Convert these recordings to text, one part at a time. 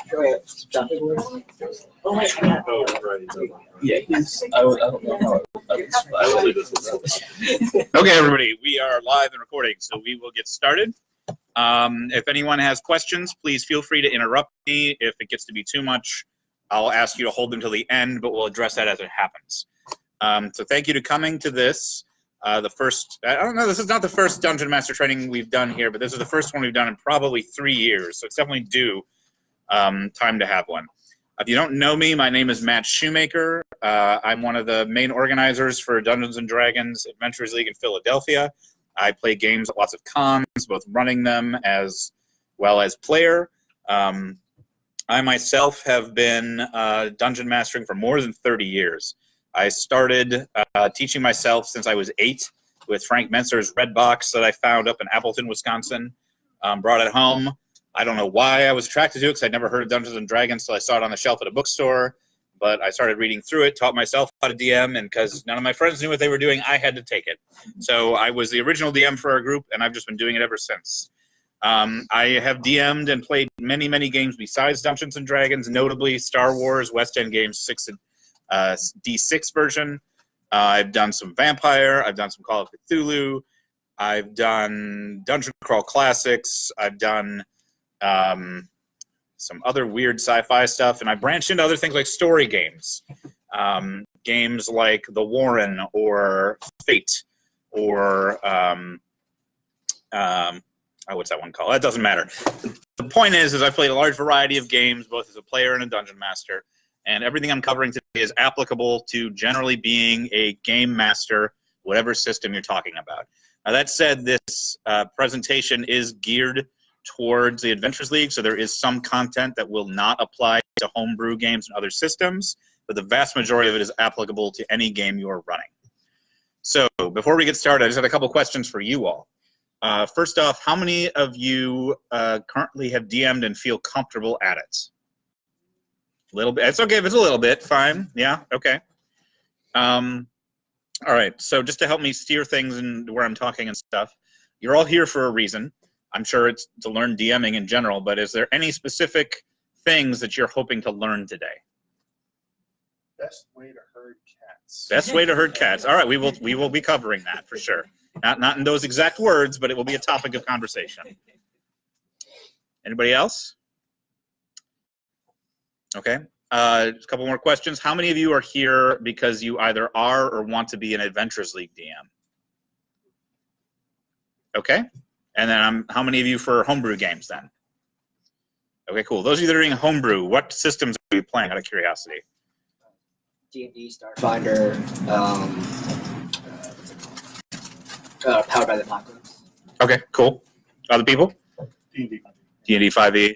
Yeah, I don't know how Okay, everybody, we are live and recording, so we will get started. If anyone has questions, please feel free to interrupt me. If it gets to be too much, I'll ask you to hold them till the end, but we'll address that as it happens. So thank you to coming to this. The first, I don't know, this is not the first Dungeon Master training we've done here, but this is the first one we've done in probably 3 years, so it's definitely due time to have one. If you don't know me, my name is Matt Shoemaker. I'm one of the main organizers for Dungeons & Dragons Adventurers League in Philadelphia. I play games at lots of cons, both running them as well as player. I myself have been dungeon mastering for more than 30 years. I started teaching myself since I was 8 with Frank Menser's Red Box that I found up in Appleton, Wisconsin. Brought it home. I don't know why I was attracted to it because I'd never heard of Dungeons & Dragons until I saw it on the shelf at a bookstore. But I started reading through it, taught myself how to DM, and because none of my friends knew what they were doing, I had to take it. So I was the original DM for our group, and I've just been doing it ever since. I have DM'd and played many, many games besides Dungeons & Dragons, notably Star Wars, West End Games 6 D6 version. I've done some Vampire. I've done some Call of Cthulhu. I've done Dungeon Crawl Classics. I've done some other weird sci-fi stuff, and I branched into other things like story games. Games like The Warren or Fate or what's that one called? That doesn't matter. The point is I've played a large variety of games, both as a player and a dungeon master, and everything I'm covering today is applicable to generally being a game master, whatever system you're talking about. Now, that said, this presentation is geared towards the Adventurers League, so there is some content that will not apply to homebrew games and other systems, but the vast majority of it is applicable to any game you're running. So before we get started, I just had a couple questions for you all. First off, how many of you currently have DM'd and feel comfortable at it? A little bit. It's okay if it's a little bit. Fine. Yeah. Okay. All right. So just to help me steer things and where I'm talking and stuff, you're all here for a reason. I'm sure it's to learn DMing in general, but is there any specific things that you're hoping to learn today? Best way to herd cats. Best way to herd cats. All right, we will be covering that for sure. Not in those exact words, but it will be a topic of conversation. Anybody else? Okay. A couple more questions. How many of you are here because you either are or want to be an Adventurers League DM? Okay. And then how many of you for homebrew games then? Okay, cool. Those of you that are doing homebrew, what systems are you playing out of curiosity? D&D, Starfinder, Powered by the Apocalypse. Okay, cool. Other people? D&D 5e. D&D 5e. Yeah,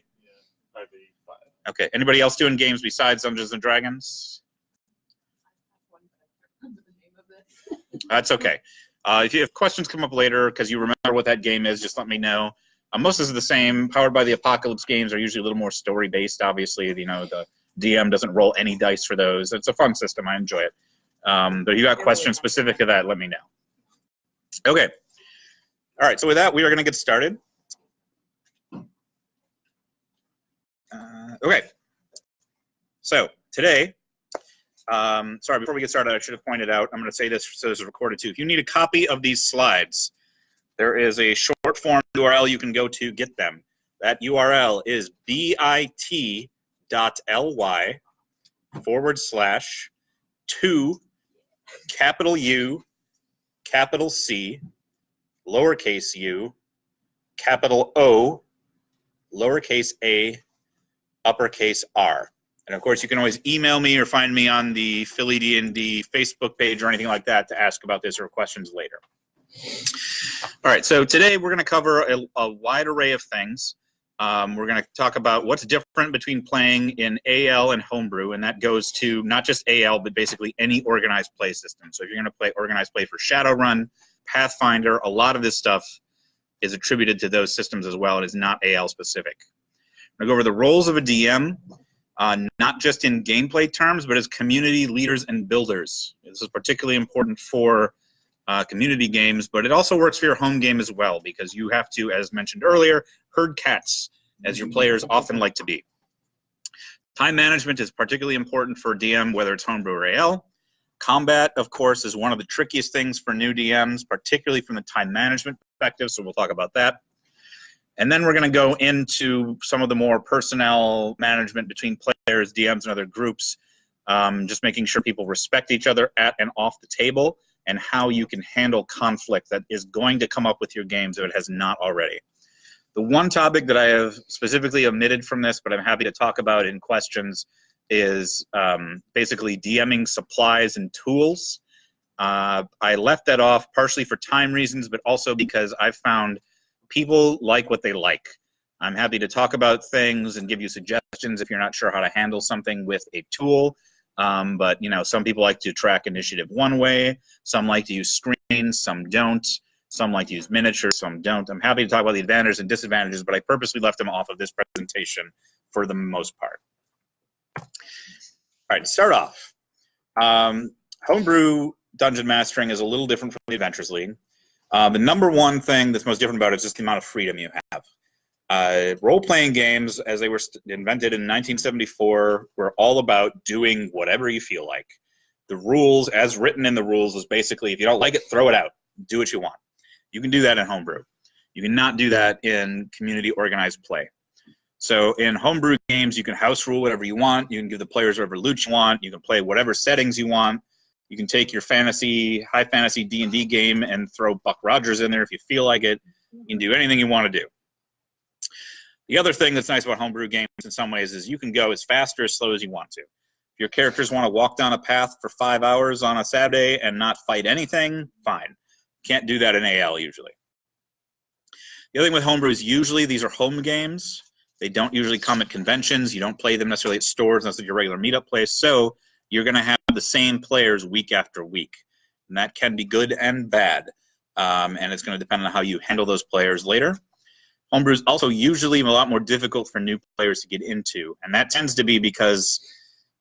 5e 5. Okay. Anybody else doing games besides Dungeons & Dragons? That's okay. If you have questions come up later because you remember what that game is, just let me know. Most of this is the same. Powered by the Apocalypse games are usually a little more story-based, obviously. You know, the DM doesn't roll any dice for those. It's a fun system. I enjoy it. But if you got questions specific to that, let me know. Okay. All right. So with that, we are going to get started. Okay. So today, sorry, before we get started, I should have pointed out, I'm going to say this so this is recorded too. If you need a copy of these slides, there is a short form URL you can go to get them. That URL is bit.ly/2 capital U, capital C, lowercase u, capital O, lowercase a, uppercase R. And of course, you can always email me or find me on the Philly D&D Facebook page or anything like that to ask about this or questions later. All right, so today we're going to cover a wide array of things. We're going to talk about what's different between playing in AL and homebrew, and that goes to not just AL, but basically any organized play system. So if you're going to play organized play for Shadowrun, Pathfinder, a lot of this stuff is attributed to those systems as well. It is not AL specific. I'm going to go over the roles of a DM. Not just in gameplay terms, but as community leaders and builders. This is particularly important for community games, but it also works for your home game as well, because you have to, as mentioned earlier, herd cats, as your players often like to be. Time management is particularly important for DM, whether it's Homebrew or AL. Combat, of course, is one of the trickiest things for new DMs, particularly from the time management perspective, so we'll talk about that. And then we're going to go into some of the more personnel management between players, DMs, and other groups, just making sure people respect each other at and off the table, and how you can handle conflict that is going to come up with your games if it has not already. The one topic that I have specifically omitted from this, but I'm happy to talk about in questions, is basically DMing supplies and tools. I left that off partially for time reasons, but also because I've found people like what they like. I'm happy to talk about things and give you suggestions if you're not sure how to handle something with a tool. But you know, some people like to track initiative one way, some like to use screens, some don't, some like to use miniatures, some don't. I'm happy to talk about the advantages and disadvantages, but I purposely left them off of this presentation for the most part. All right, to start off, Homebrew dungeon mastering is a little different from the Adventurers League. The number one thing that's most different about it is just the amount of freedom you have. Role-playing games, as they were invented in 1974, were all about doing whatever you feel like. The rules, as written in the rules, is basically, if you don't like it, throw it out. Do what you want. You can do that in Homebrew. You cannot do that in community organized play. So in Homebrew games, you can house rule whatever you want. You can give the players whatever loot you want. You can play whatever settings you want. You can take your high fantasy D&D game and throw Buck Rogers in there if you feel like it. You can do anything you want to do. The other thing that's nice about Homebrew games in some ways is you can go as fast or as slow as you want to. If your characters want to walk down a path for 5 hours on a Saturday and not fight anything, fine. Can't do that in AL usually. The other thing with Homebrew is usually these are home games. They don't usually come at conventions. You don't play them necessarily at stores unless it's your regular meetup place. So you're going to have the same players week after week. And that can be good and bad. And it's going to depend on how you handle those players later. Homebrew is also usually a lot more difficult for new players to get into. And that tends to be because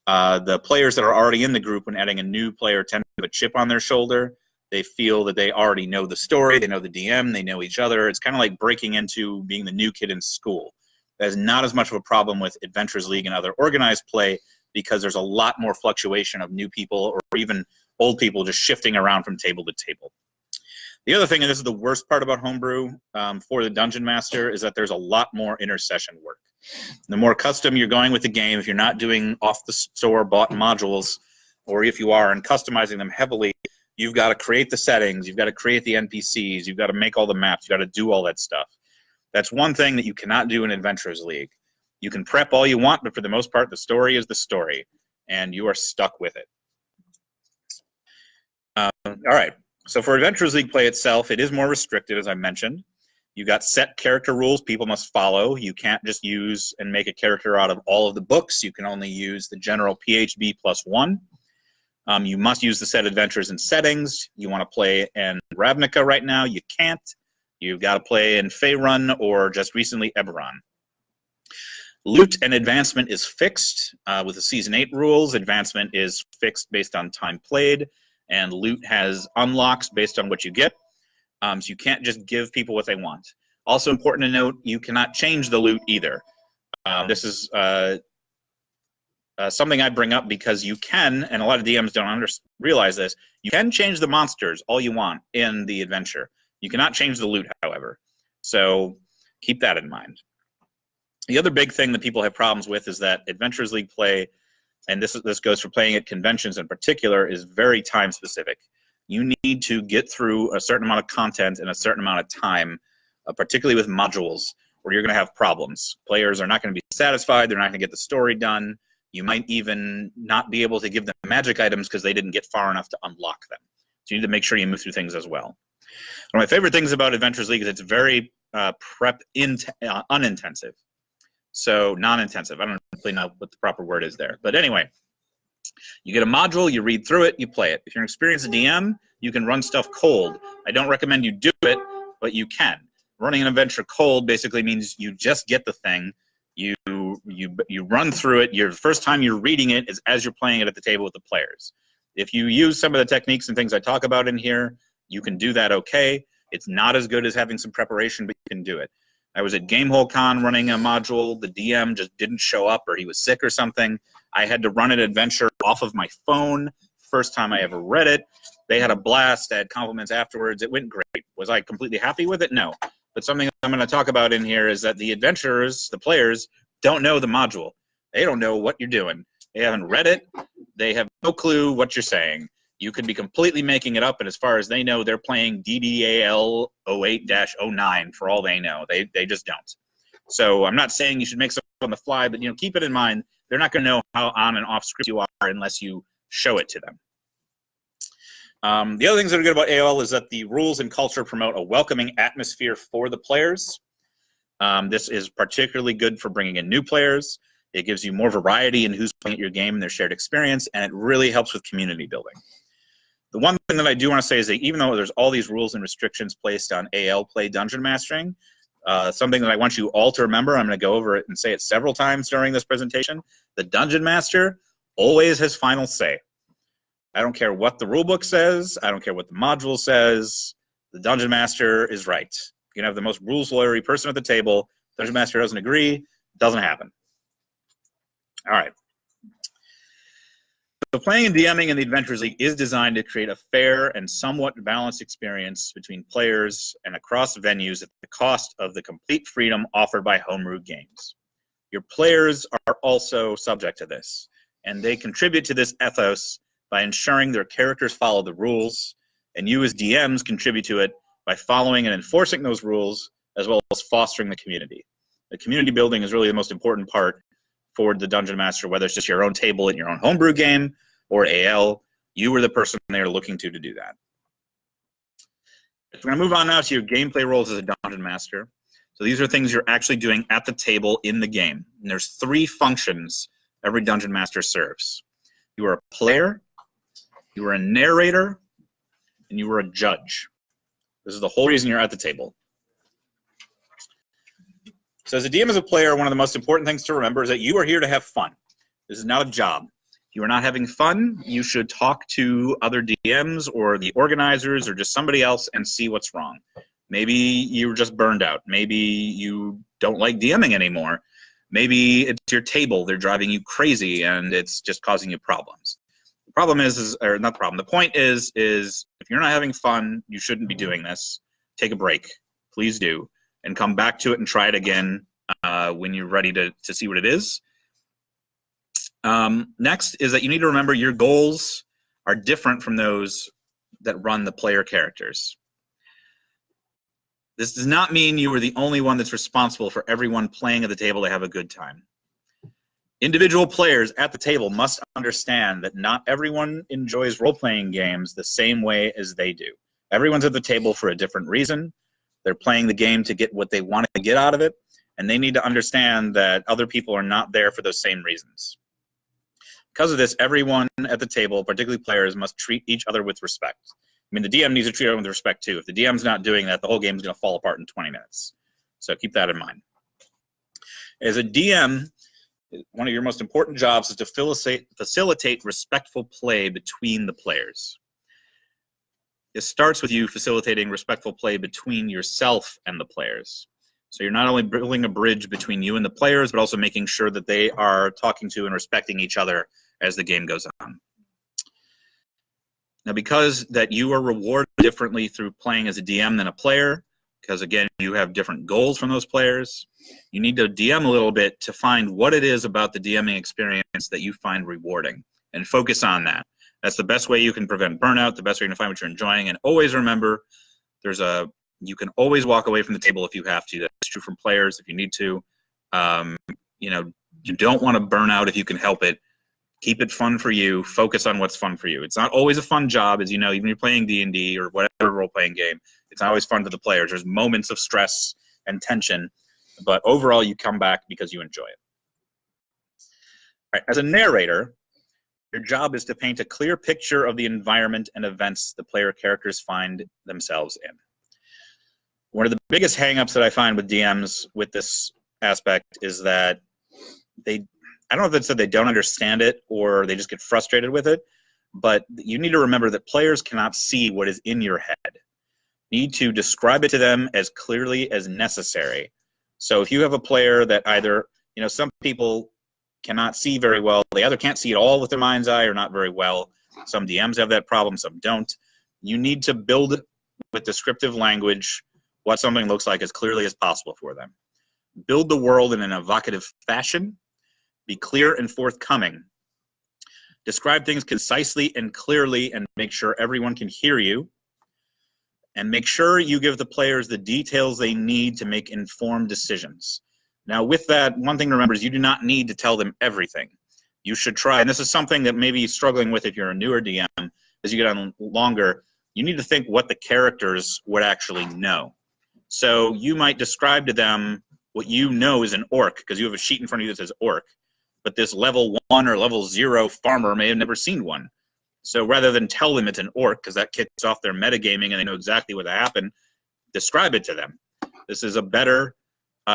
the players that are already in the group, when adding a new player, tend to have a chip on their shoulder. They feel that they already know the story, they know the DM, they know each other. It's kind of like breaking into being the new kid in school. That is not as much of a problem with Adventurers League and other organized play because there's a lot more fluctuation of new people or even old people just shifting around from table to table. The other thing, and this is the worst part about Homebrew for the Dungeon Master, is that there's a lot more intercession work. The more custom you're going with the game, if you're not doing off-the-store bought modules, or if you are and customizing them heavily, you've got to create the settings, you've got to create the NPCs, you've got to make all the maps, you've got to do all that stuff. That's one thing that you cannot do in Adventurers League. You can prep all you want, but for the most part, the story is the story, and you are stuck with it. All right, so for Adventurers League play itself, it is more restricted, as I mentioned. You've got set character rules people must follow. You can't just use and make a character out of all of the books. You can only use the general PHB +1. You must use the set adventures and settings. You want to play in Ravnica right now, you can't. You've got to play in Faerun or just recently Eberron. Loot and advancement is fixed with the Season 8 rules. Advancement is fixed based on time played, and loot has unlocks based on what you get. So you can't just give people what they want. Also important to note, you cannot change the loot either. This is something I bring up because you can, and a lot of DMs don't realize this, you can change the monsters all you want in the adventure. You cannot change the loot, however. So keep that in mind. The other big thing that people have problems with is that Adventurers League play, and this goes for playing at conventions in particular, is very time specific. You need to get through a certain amount of content in a certain amount of time, particularly with modules, where you're going to have problems. Players are not going to be satisfied. They're not going to get the story done. You might even not be able to give them magic items because they didn't get far enough to unlock them. So you need to make sure you move through things as well. One of my favorite things about Adventurers League is it's very unintensive. So non-intensive. I don't really know what the proper word is there. But anyway, you get a module, you read through it, you play it. If you're an experienced DM, you can run stuff cold. I don't recommend you do it, but you can. Running an adventure cold basically means you just get the thing. You run through it. Your first time you're reading it is as you're playing it at the table with the players. If you use some of the techniques and things I talk about in here, you can do that okay. It's not as good as having some preparation, but you can do it. I was at Gamehole Con running a module. The DM just didn't show up, or he was sick or something. I had to run an adventure off of my phone. First time I ever read it. They had a blast. I had compliments afterwards. It went great. Was I completely happy with it? No. But something I'm going to talk about in here is that the adventurers, the players, don't know the module. They don't know what you're doing. They haven't read it. They have no clue what you're saying. You could be completely making it up, and as far as they know, they're playing DDAL 08-09 for all they know. They just don't. So I'm not saying you should make stuff on the fly, but keep it in mind. They're not going to know how on and off script you are unless you show it to them. The other things that are good about AOL is that the rules and culture promote a welcoming atmosphere for the players. This is particularly good for bringing in new players. It gives you more variety in who's playing at your game and their shared experience, and it really helps with community building. The one thing that I do want to say is that even though there's all these rules and restrictions placed on AL play dungeon mastering, something that I want you all to remember, I'm going to go over it and say it several times during this presentation, the dungeon master always has final say. I don't care what the rulebook says. I don't care what the module says. The dungeon master is right. You can have the most rules lawyery person at the table. Dungeon master doesn't agree. It doesn't happen. All right. So playing and DMing in the Adventurers League is designed to create a fair and somewhat balanced experience between players and across venues at the cost of the complete freedom offered by homebrew games. Your players are also subject to this, and they contribute to this ethos by ensuring their characters follow the rules, and you as DMs contribute to it by following and enforcing those rules, as well as fostering the community. The community building is really the most important part for the Dungeon Master, whether it's just your own table in your own homebrew game or AL, you were the person they're looking to do that. We're going to move on now to your gameplay roles as a Dungeon Master. So these are things you're actually doing at the table in the game. And there's 3 functions every Dungeon Master serves. You are a player, you are a narrator, and you are a judge. This is the whole reason you're at the table. So as a DM, as a player, one of the most important things to remember is that you are here to have fun. This is not a job. If you are not having fun, you should talk to other DMs or the organizers or just somebody else and see what's wrong. Maybe you're just burned out. Maybe you don't like DMing anymore. Maybe it's your table. They're driving you crazy and it's just causing you problems. The problem or not the problem, the point is if you're not having fun, you shouldn't be doing this. Take a break. Please do. And come back to it and try it again when you're ready to see what it is. Next is that you need to remember your goals are different from those that run the player characters. This does not mean you are the only one that's responsible for everyone playing at the table to have a good time. Individual players at the table must understand that not everyone enjoys role-playing games the same way as they do. Everyone's at the table for a different reason. They're playing the game to get what they want to get out of it, and they need to understand that other people are not there for those same reasons. Because of this, everyone at the table, particularly players, must treat each other with respect. I mean, the DM needs to treat everyone with respect, too. If the DM's not doing that, the whole game is going to fall apart in 20 minutes. So keep that in mind. As a DM, one of your most important jobs is to facilitate respectful play between the players. It starts with you facilitating respectful play between yourself and the players. So you're not only building a bridge between you and the players, but also making sure that they are talking to and respecting each other as the game goes on. Now, because that you are rewarded differently through playing as a DM than a player, because again, you have different goals from those players, you need to DM a little bit to find what it is about the DMing experience that you find rewarding and focus on that. That's the best way you can prevent burnout, the best way you can find what you're enjoying, and always remember you can always walk away from the table if you have to. That's true from players if you need to. You don't want to burn out if you can help it. Keep it fun for you. Focus on what's fun for you. It's not always a fun job, as you know, even if you're playing D&D or whatever role-playing game. It's not always fun to the players. There's moments of stress and tension, but overall you come back because you enjoy it. All right, as a narrator, your job is to paint a clear picture of the environment and events the player characters find themselves in. One of the biggest hang-ups that I find with DMs with this aspect is that I don't know if it's that they don't understand it or they just get frustrated with it, but you need to remember that players cannot see what is in your head. You need to describe it to them as clearly as necessary So if you have a player that either, some people cannot see very well, they either can't see at all with their mind's eye or not very well. Some DMs have that problem, some don't. You need to build with descriptive language what something looks like as clearly as possible for them. Build the world in an evocative fashion. Be clear and forthcoming. Describe things concisely and clearly and make sure everyone can hear you. And make sure you give the players the details they need to make informed decisions. Now, with that, one thing to remember is you do not need to tell them everything. You should try, and this is something that maybe you're struggling with if you're a newer DM, as you get on longer, you need to think what the characters would actually know. So you might describe to them what you know is an orc, because you have a sheet in front of you that says orc, but this level 1 or level 0 farmer may have never seen one. So rather than tell them it's an orc, because that kicks off their metagaming and they know exactly what happened, describe it to them. This is a better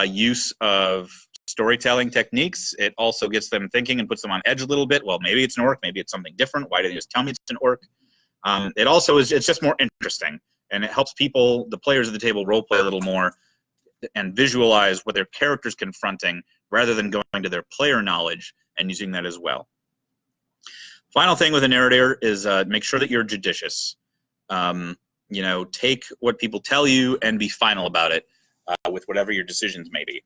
use of storytelling techniques. It also gets them thinking and puts them on edge a little bit. Well, maybe it's an orc, maybe it's something different. Why did you just tell me it's an orc? It also is, it's just more interesting, and it helps people, the players at the table, role play a little more and visualize what their character's confronting rather than going to their player knowledge and using that as well. Final thing with a narrator is make sure that you're judicious. Take what people tell you and be final about it with whatever your decisions may be.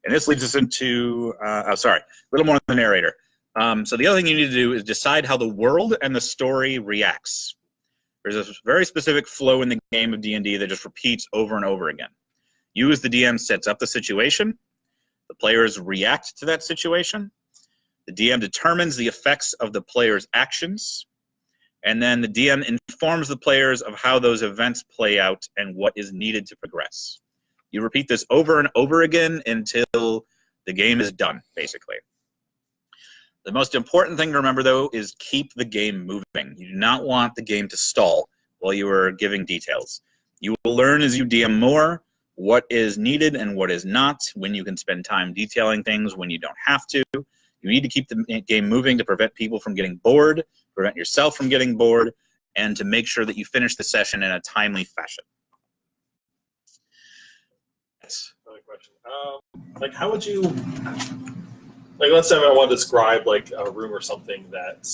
And this leads us into, a little more on the narrator. So the other thing you need to do is decide how the world and the story reacts. There's a very specific flow in the game of D&D that just repeats over and over again. You as the DM sets up the situation. The players react to that situation. The DM determines the effects of the player's actions. And then the DM informs the players of how those events play out and what is needed to progress. You repeat this over and over again until the game is done, basically. The most important thing to remember, though, is keep the game moving. You do not want the game to stall while you are giving details. You will learn as you DM more what is needed and what is not, when you can spend time detailing things, when you don't have to. You need to keep the game moving to prevent people from getting bored, prevent yourself from getting bored, and to make sure that you finish the session in a timely fashion. Yes. Another question. How would you, let's say I want to describe a room or something that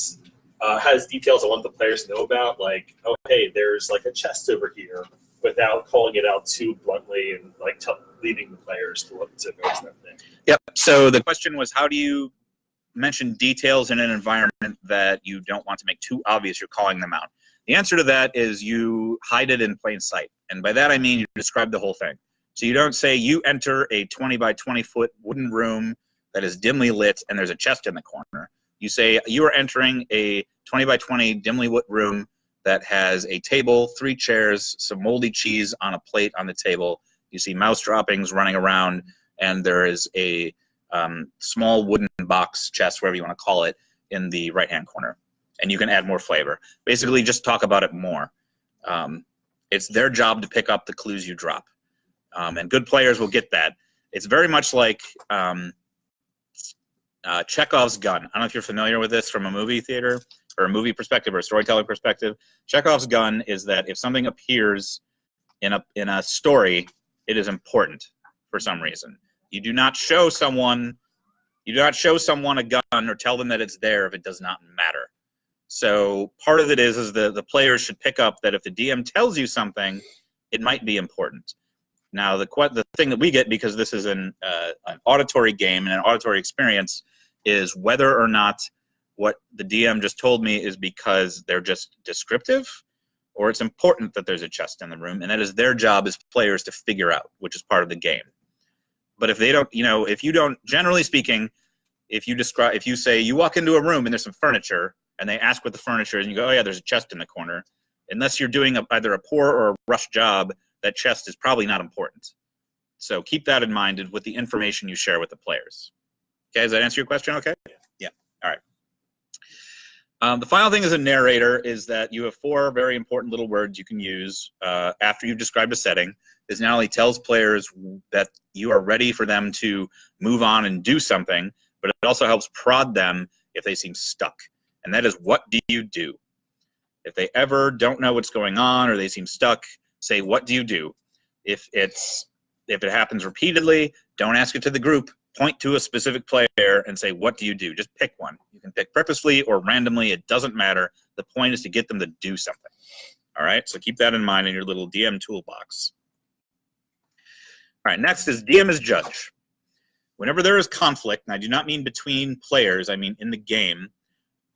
has details I want the players to know about, oh hey, there's a chest over here, without calling it out too bluntly and leading the players to notice that thing. Yep. So the question was, how do you mention details in an environment that you don't want to make too obvious you're calling them out? The answer to that is you hide it in plain sight. And by that I mean you describe the whole thing. So you don't say you enter a 20 by 20 foot wooden room that is dimly lit and there's a chest in the corner. You say you are entering a 20 by 20 dimly lit room that has a table, 3 chairs, some moldy cheese on a plate on the table. You see mouse droppings running around, and there is a small wooden box, chest, whatever you want to call it, in the right-hand corner. And you can add more flavor. Basically, just talk about it more. It's their job to pick up the clues you drop. And good players will get that. It's very much like Chekhov's gun. I don't know if you're familiar with this from a movie theater or a movie perspective or a storytelling perspective. Chekhov's gun is that if something appears in a story, it is important for some reason. You do not show someone a gun or tell them that it's there if it does not matter. So part of it is the players should pick up that if the DM tells you something, it might be important. Now, the thing that we get, because this is an auditory game and an auditory experience, is whether or not what the DM just told me is because they're just descriptive, or it's important that there's a chest in the room, and that is their job as players to figure out, which is part of the game. But if they don't, if you don't, generally speaking, if you say you walk into a room and there's some furniture, and they ask what the furniture is, and you go, oh yeah, there's a chest in the corner, unless you're doing either a poor or a rush job, that chest is probably not important. So keep that in mind with the information you share with the players. Okay, does that answer your question okay? Yeah. All right. The final thing as a narrator is that you have 4 very important little words you can use after you've described a setting. This not only tells players that you are ready for them to move on and do something, but it also helps prod them if they seem stuck. And that is, what do you do? If they ever don't know what's going on or they seem stuck, say, what do you do? If if it happens repeatedly, don't ask it to the group. Point to a specific player and say, what do you do? Just pick one. You can pick purposefully or randomly. It doesn't matter. The point is to get them to do something. All right, so keep that in mind in your little DM toolbox. All right, next is DM as judge. Whenever there is conflict, and I do not mean between players, I mean in the game,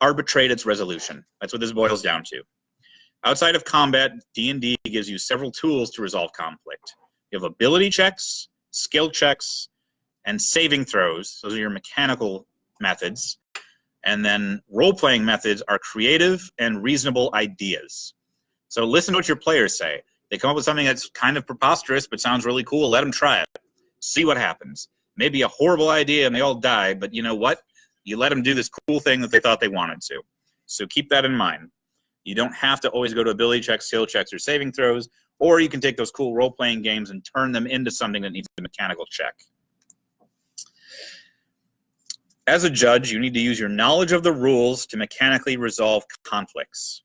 arbitrate its resolution. That's what this boils down to. Outside of combat, D&D gives you several tools to resolve conflict. You have ability checks, skill checks, and saving throws. Those are your mechanical methods. And then role-playing methods are creative and reasonable ideas. So listen to what your players say. They come up with something that's kind of preposterous but sounds really cool. Let them try it. See what happens. Maybe a horrible idea and they all die, but you know what? You let them do this cool thing that they thought they wanted to. So keep that in mind. You don't have to always go to ability checks, skill checks, or saving throws, or you can take those cool role-playing games and turn them into something that needs a mechanical check. As a judge, you need to use your knowledge of the rules to mechanically resolve conflicts.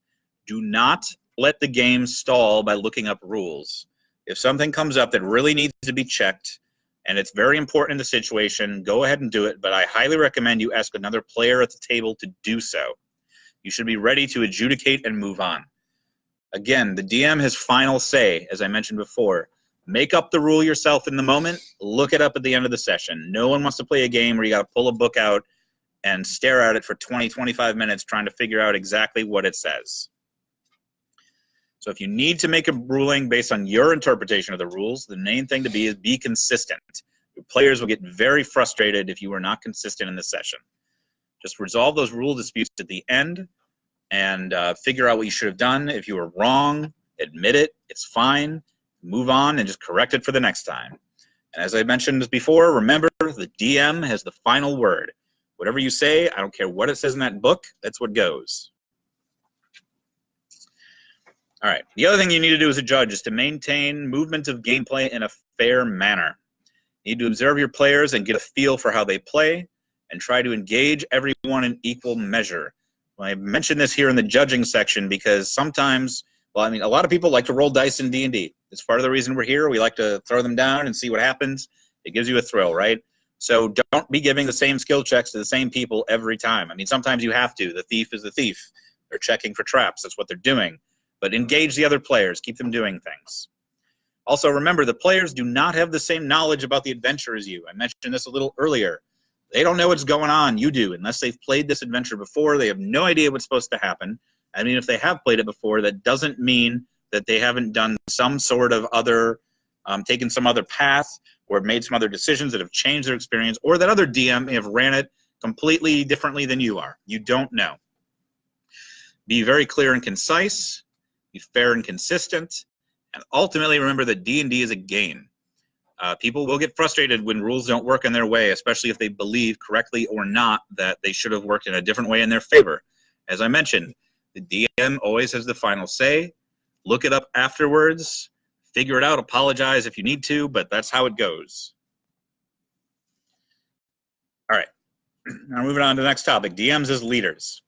Do not let the game stall by looking up rules. If something comes up that really needs to be checked, and it's very important in the situation, go ahead and do it, but I highly recommend you ask another player at the table to do so. You should be ready to adjudicate and move on. Again, the DM has final say, as I mentioned before. Make up the rule yourself in the moment. Look it up at the end of the session. No one wants to play a game where you got to pull a book out and stare at it for 20, 25 minutes trying to figure out exactly what it says. So if you need to make a ruling based on your interpretation of the rules, the main thing to be is be consistent. Your players will get very frustrated if you are not consistent in the session. Just resolve those rule disputes at the end and figure out what you should have done. If you were wrong, admit it. It's fine. Move on and just correct it for the next time. And as I mentioned before, remember, the DM has the final word. Whatever you say, I don't care what it says in that book, that's what goes. All right, the other thing you need to do as a judge is to maintain movement of gameplay in a fair manner. You need to observe your players and get a feel for how they play and try to engage everyone in equal measure. Well, I mentioned this here in the judging section because sometimes, well, I mean, a lot of people like to roll dice in D&D. It's part of the reason we're here. We like to throw them down and see what happens. It gives you a thrill, right? So don't be giving the same skill checks to the same people every time. I mean, sometimes you have to. The thief is the thief. They're checking for traps. That's what they're doing. But engage the other players. Keep them doing things. Also, remember, the players do not have the same knowledge about the adventure as you. I mentioned this a little earlier. They don't know what's going on. You do. Unless they've played this adventure before, they have no idea what's supposed to happen. I mean, if they have played it before, that doesn't mean that they haven't done some sort of other, taken some other path or made some other decisions that have changed their experience, or that other DM may have ran it completely differently than you are. You don't know. Be very clear and concise. Be fair and consistent. And ultimately, remember that D&D is a game. People will get frustrated when rules don't work in their way, especially if they believe, correctly or not, that they should have worked in a different way in their favor. As I mentioned, the DM always has the final say. Look it up afterwards. Figure it out. Apologize if you need to, but that's how it goes. All right. Now moving on to the next topic, DMs as leaders.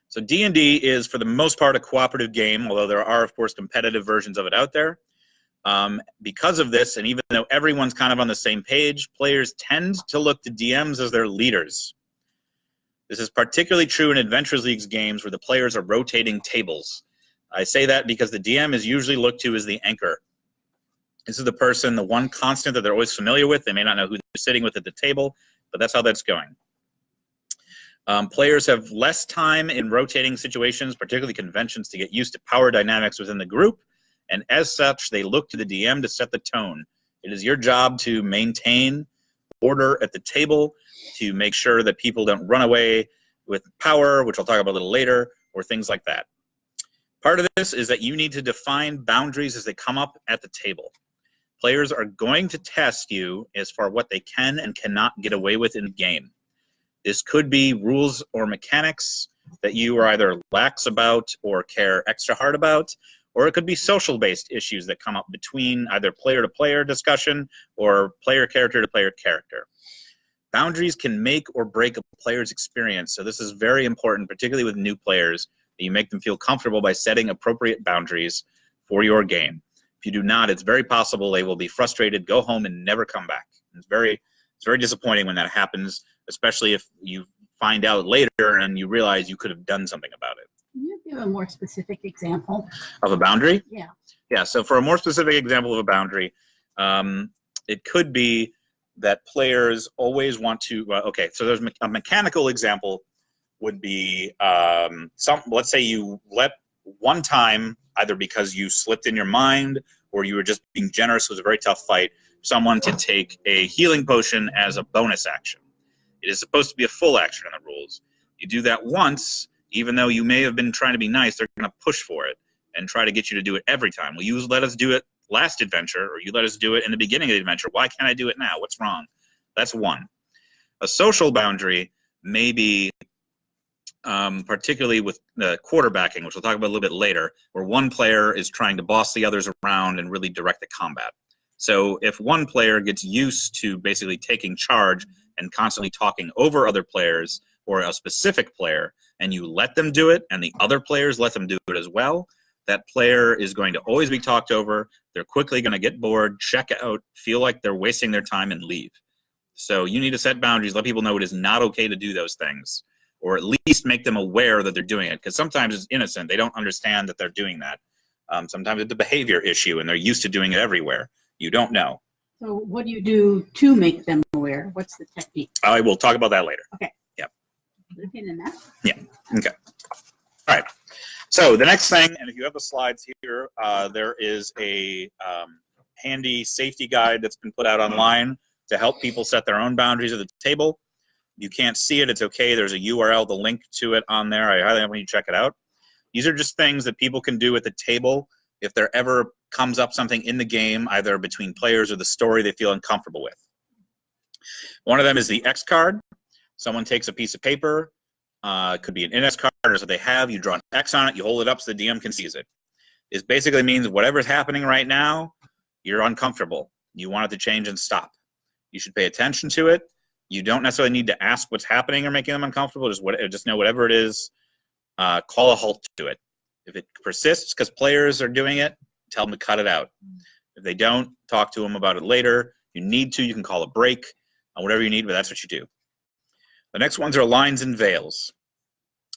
So D&D is, for the most part, a cooperative game, although there are, of course, competitive versions of it out there. Because of this, and even though everyone's kind of on the same page, players tend to look to DMs as their leaders. This is particularly true in Adventurers League's games where the players are rotating tables. I say that because the DM is usually looked to as the anchor. This is the person, the one constant that they're always familiar with. They may not know who they're sitting with at the table, but that's how that's going. Players have less time in rotating situations, particularly conventions, to get used to power dynamics within the group, and as such, they look to the DM to set the tone. It is your job to maintain order at the table, to make sure that people don't run away with power, which I'll talk about a little later, or things like that. Part of this is that you need to define boundaries as they come up at the table. Players are going to test you as far what they can and cannot get away with in the game. This could be rules or mechanics that you are either lax about or care extra hard about, or it could be social-based issues that come up between either player-to-player discussion or player character to player character. Boundaries can make or break a player's experience, so this is very important, particularly with new players, that you make them feel comfortable by setting appropriate boundaries for your game. If you do not, it's very possible they will be frustrated, go home, and never come back. It's very disappointing when that happens, especially if you find out later and you realize you could have done something about it. Can you give a more specific example? Of a boundary? Yeah. Yeah, so for a more specific example of a boundary, it could be that players always want to, okay, so there's a mechanical example would be, let's say you let one time, either because you slipped in your mind or you were just being generous, it was a very tough fight, someone to take a healing potion as a bonus action. It is supposed to be a full action in the rules. You do that once, even though you may have been trying to be nice, they're going to push for it and try to get you to do it every time. Well, you let us do it last adventure, or you let us do it in the beginning of the adventure. Why can't I do it now? What's wrong? That's one. A social boundary may be, particularly with quarterbacking, which we'll talk about a little bit later, where one player is trying to boss the others around and really direct the combat. So if one player gets used to basically taking charge and constantly talking over other players or a specific player, and you let them do it, and the other players let them do it as well, that player is going to always be talked over. They're quickly going to get bored, check out, feel like they're wasting their time, and leave. So you need to set boundaries, let people know it is not okay to do those things, or at least make them aware that they're doing it, because sometimes it's innocent. They don't understand that they're doing that. Sometimes it's a behavior issue, and they're used to doing it everywhere. You don't know. So what do you do to make them aware? What's the technique? I will talk about that later. Okay. Yep. Put a pin in that. Yeah. Okay. All right. So the next thing, and if you have the slides here, there is a handy safety guide that's been put out online to help people set their own boundaries at the table. You can't see it, it's okay. There's a URL, the link to it on there. I highly recommend you check it out. These are just things that people can do at the table if there ever comes up something in the game, either between players or the story they feel uncomfortable with. One of them is the X card. Someone takes a piece of paper, it could be an index card or what they have, you draw an X on it, you hold it up so the DM can see it. It basically means whatever's happening right now, you're uncomfortable. You want it to change and stop. You should pay attention to it. You don't necessarily need to ask what's happening or making them uncomfortable. Just know whatever it is, call a halt to it. If it persists because players are doing it, tell them to cut it out. If they don't, talk to them about it later. If you need to, you can call a break, whatever you need, but that's what you do. The next ones are lines and veils.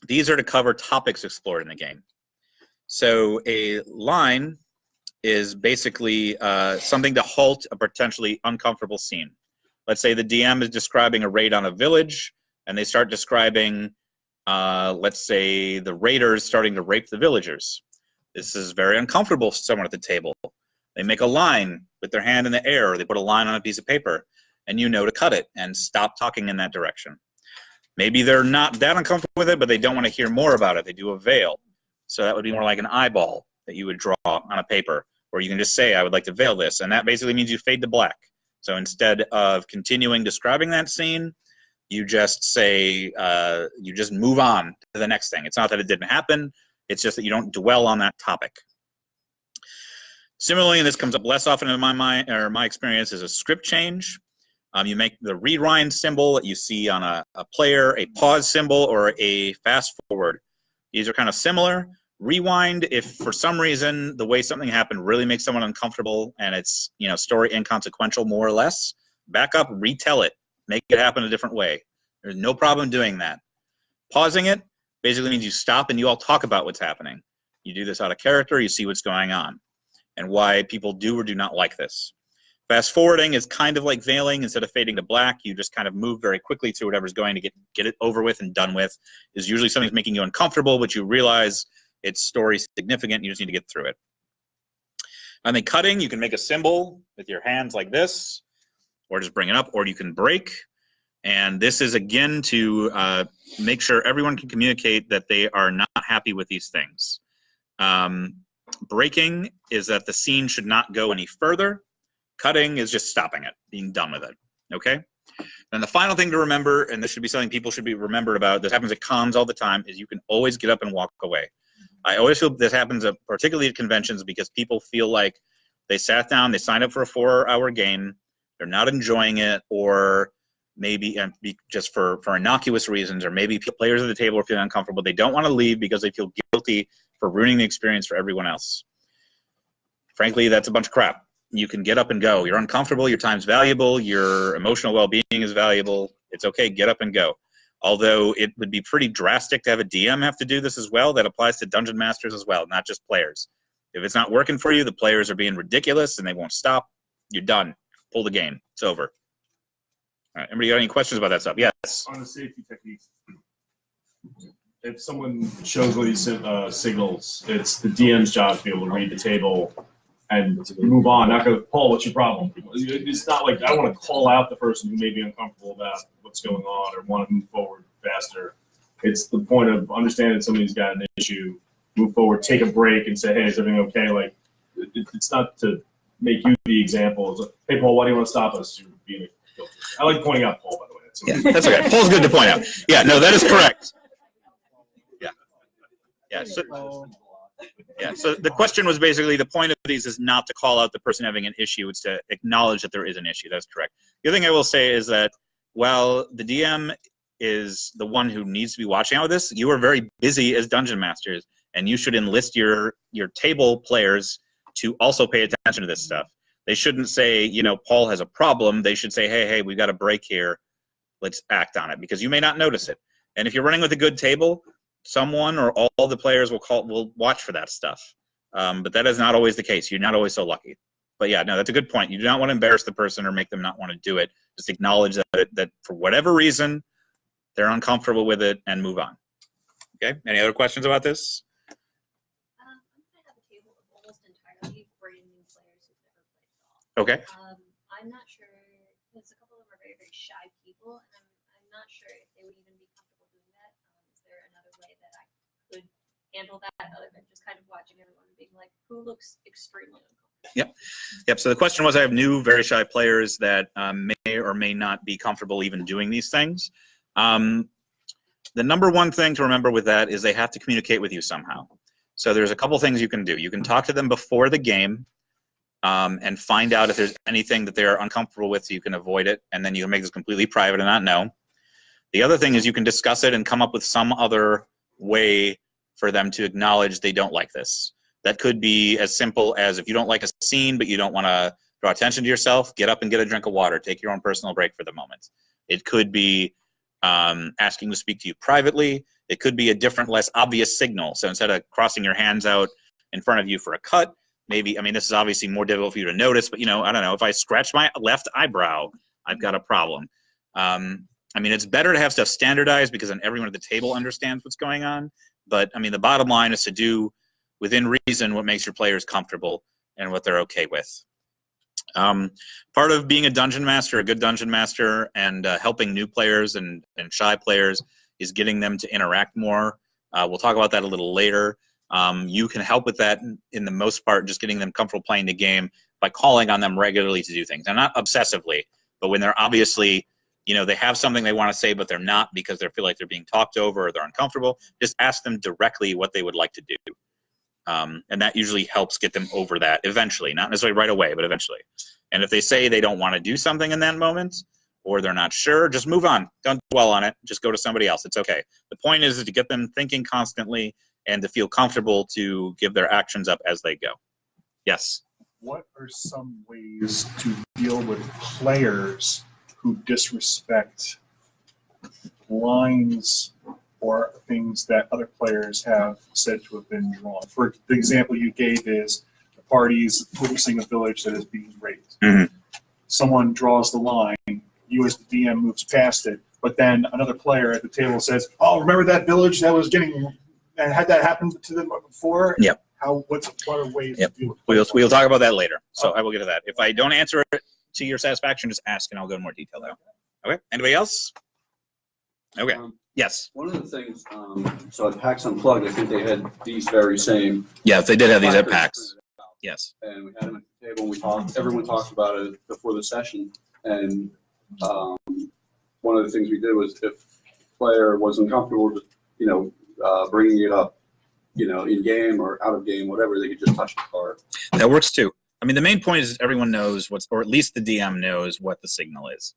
These are to cover topics explored in the game. So a line is basically something to halt a potentially uncomfortable scene. Let's say the DM is describing a raid on a village, and they start describing, let's say, the raiders starting to rape the villagers. This is very uncomfortable for someone at the table. They make a line with their hand in the air, or they put a line on a piece of paper, and you know to cut it and stop talking in that direction. Maybe they're not that uncomfortable with it, but they don't want to hear more about it. They do a veil. So that would be more like an eyeball that you would draw on a paper, or you can just say, I would like to veil this, and that basically means you fade to black. So instead of continuing describing that scene, you just say, you just move on to the next thing. It's not that it didn't happen, it's just that you don't dwell on that topic. Similarly, and this comes up less often in my mind, or my experience, is a script change. You make the rewind symbol that you see on a player, a pause symbol, or a fast forward. These are kind of similar. Rewind, if for some reason the way something happened really makes someone uncomfortable and it's, you know, story inconsequential more or less, back up, retell it, make it happen a different way. There's no problem doing that. Pausing it basically means you stop and you all talk about what's happening. You do this out of character, you see what's going on and why people do or do not like this. Fast forwarding is kind of like veiling. Instead of fading to black, you just kind of move very quickly through whatever's going to get it over with and done with. Is usually something's making you uncomfortable, but you realize its story significant, you just need to get through it. On the cutting, you can make a symbol with your hands like this, or just bring it up, or you can break. And this is, again, to make sure everyone can communicate that they are not happy with these things. Breaking is that the scene should not go any further. Cutting is just stopping it, being done with it, okay? And the final thing to remember, and this should be something people should be remembered about, this happens at cons all the time, is you can always get up and walk away. I always feel this happens particularly at conventions because people feel like they sat down, they signed up for a 4-hour game, they're not enjoying it, or maybe just for innocuous reasons, or maybe players at the table are feeling uncomfortable. They don't want to leave because they feel guilty for ruining the experience for everyone else. frankly, that's a bunch of crap. You can get up and go. You're uncomfortable, your time's valuable, your emotional well-being is valuable. It's okay, get up and go. Although it would be pretty drastic to have a DM have to do this as well. That applies to dungeon masters as well, not just players. If it's not working for you, the players are being ridiculous and they won't stop, you're done. Pull the game. It's over. All right, anybody got any questions about that stuff? Yes. On the safety techniques, if someone shows one of these signals, it's the DM's job to be able to read the table and move on. Not go, Paul, what's your problem? It's not like I want to call out the person who may be uncomfortable about what's going on or want to move forward faster. It's the point of understanding somebody's got an issue, move forward, take a break, and say, hey, is everything okay? Like, it's not to make you the example. It's like, hey, Paul, why do you want to stop us? You're being a filter. I like pointing out Paul, by the way. That's okay. Paul's good to point out. Yeah, no, that is correct. Yeah. Yeah. So the question was basically the point of these is not to call out the person having an issue. It's to acknowledge that there is an issue. That's correct. The other thing I will say is that while the DM is the one who needs to be watching out with this, you are very busy as dungeon masters, and you should enlist your table players to also pay attention to this stuff. They shouldn't say, you know, Paul has a problem. They should say, hey, we've got a break here. Let's act on it, because you may not notice it. And if you're running with a good table, someone or all the players will watch for that stuff. But that is not always the case. You're not always so lucky. But yeah, no, that's a good point. You do not want to embarrass the person or make them not want to do it. Just acknowledge that for whatever reason, they're uncomfortable with it and move on. Okay, any other questions about this? I'm going to have a table of almost entirely brand new players who've never played at all. Okay. I'm not sure, because a couple of them are very, very shy people, and I'm not sure if they would even be comfortable doing that. Is there another way that I could handle that other than just kind of watching everyone and being like, who looks extremely uncomfortable? Yep. So the question was, I have new, very shy players that may or may not be comfortable even doing these things. The number one thing to remember with that is they have to communicate with you somehow. So there's a couple things you can do. You can talk to them before the game and find out if there's anything that they're uncomfortable with so you can avoid it, and then you can make this completely private and not know. The other thing is you can discuss it and come up with some other way for them to acknowledge they don't like this. That could be as simple as, if you don't like a scene but you don't want to draw attention to yourself, get up and get a drink of water. Take your own personal break for the moment. It could be asking to speak to you privately. It could be a different, less obvious signal. So instead of crossing your hands out in front of you for a cut, maybe, I mean, this is obviously more difficult for you to notice, but, you know, I don't know, if I scratch my left eyebrow, I've got a problem. I mean, it's better to have stuff standardized because then everyone at the table understands what's going on. But, I mean, the bottom line is to do within reason what makes your players comfortable and what they're okay with. Part of being a dungeon master, a good dungeon master, and helping new players and shy players is getting them to interact more. We'll talk about that a little later. You can help with that in the most part, just getting them comfortable playing the game by calling on them regularly to do things. Now, not obsessively, but when they're obviously, you know, they have something they want to say, but they're not because they feel like they're being talked over or they're uncomfortable, just ask them directly what they would like to do. And that usually helps get them over that eventually, not necessarily right away, but eventually. And if they say they don't want to do something in that moment, or they're not sure, just move on. Don't dwell on it. Just go to somebody else. It's okay. The point is to get them thinking constantly and to feel comfortable to give their actions up as they go. Yes? What are some ways to deal with players who disrespect lines or things that other players have said to have been wrong? For the example you gave is the party's witnessing a village that is being raped. Mm-hmm. Someone draws the line, you as the DM moves past it, but then another player at the table says, oh, remember that village that was getting, and had that happened to them before? Yep. What are ways Yep. to deal with We'll talk about that later. So I will get to that. If I don't answer it to your satisfaction, just ask and I'll go in more detail though. Okay, anybody else? Okay, yes. One of the things, so at PAX Unplugged, I think they had these very same. Yeah, if they did have these at PAX. Yes. And we had them at the table, and we talked, everyone talked about it before the session. And one of the things we did was if a player wasn't comfortable, just, you know, bringing it up, you know, in game or out of game, whatever, they could just touch the card. That works too. I mean, the main point is everyone knows what's, or at least the DM knows what the signal is.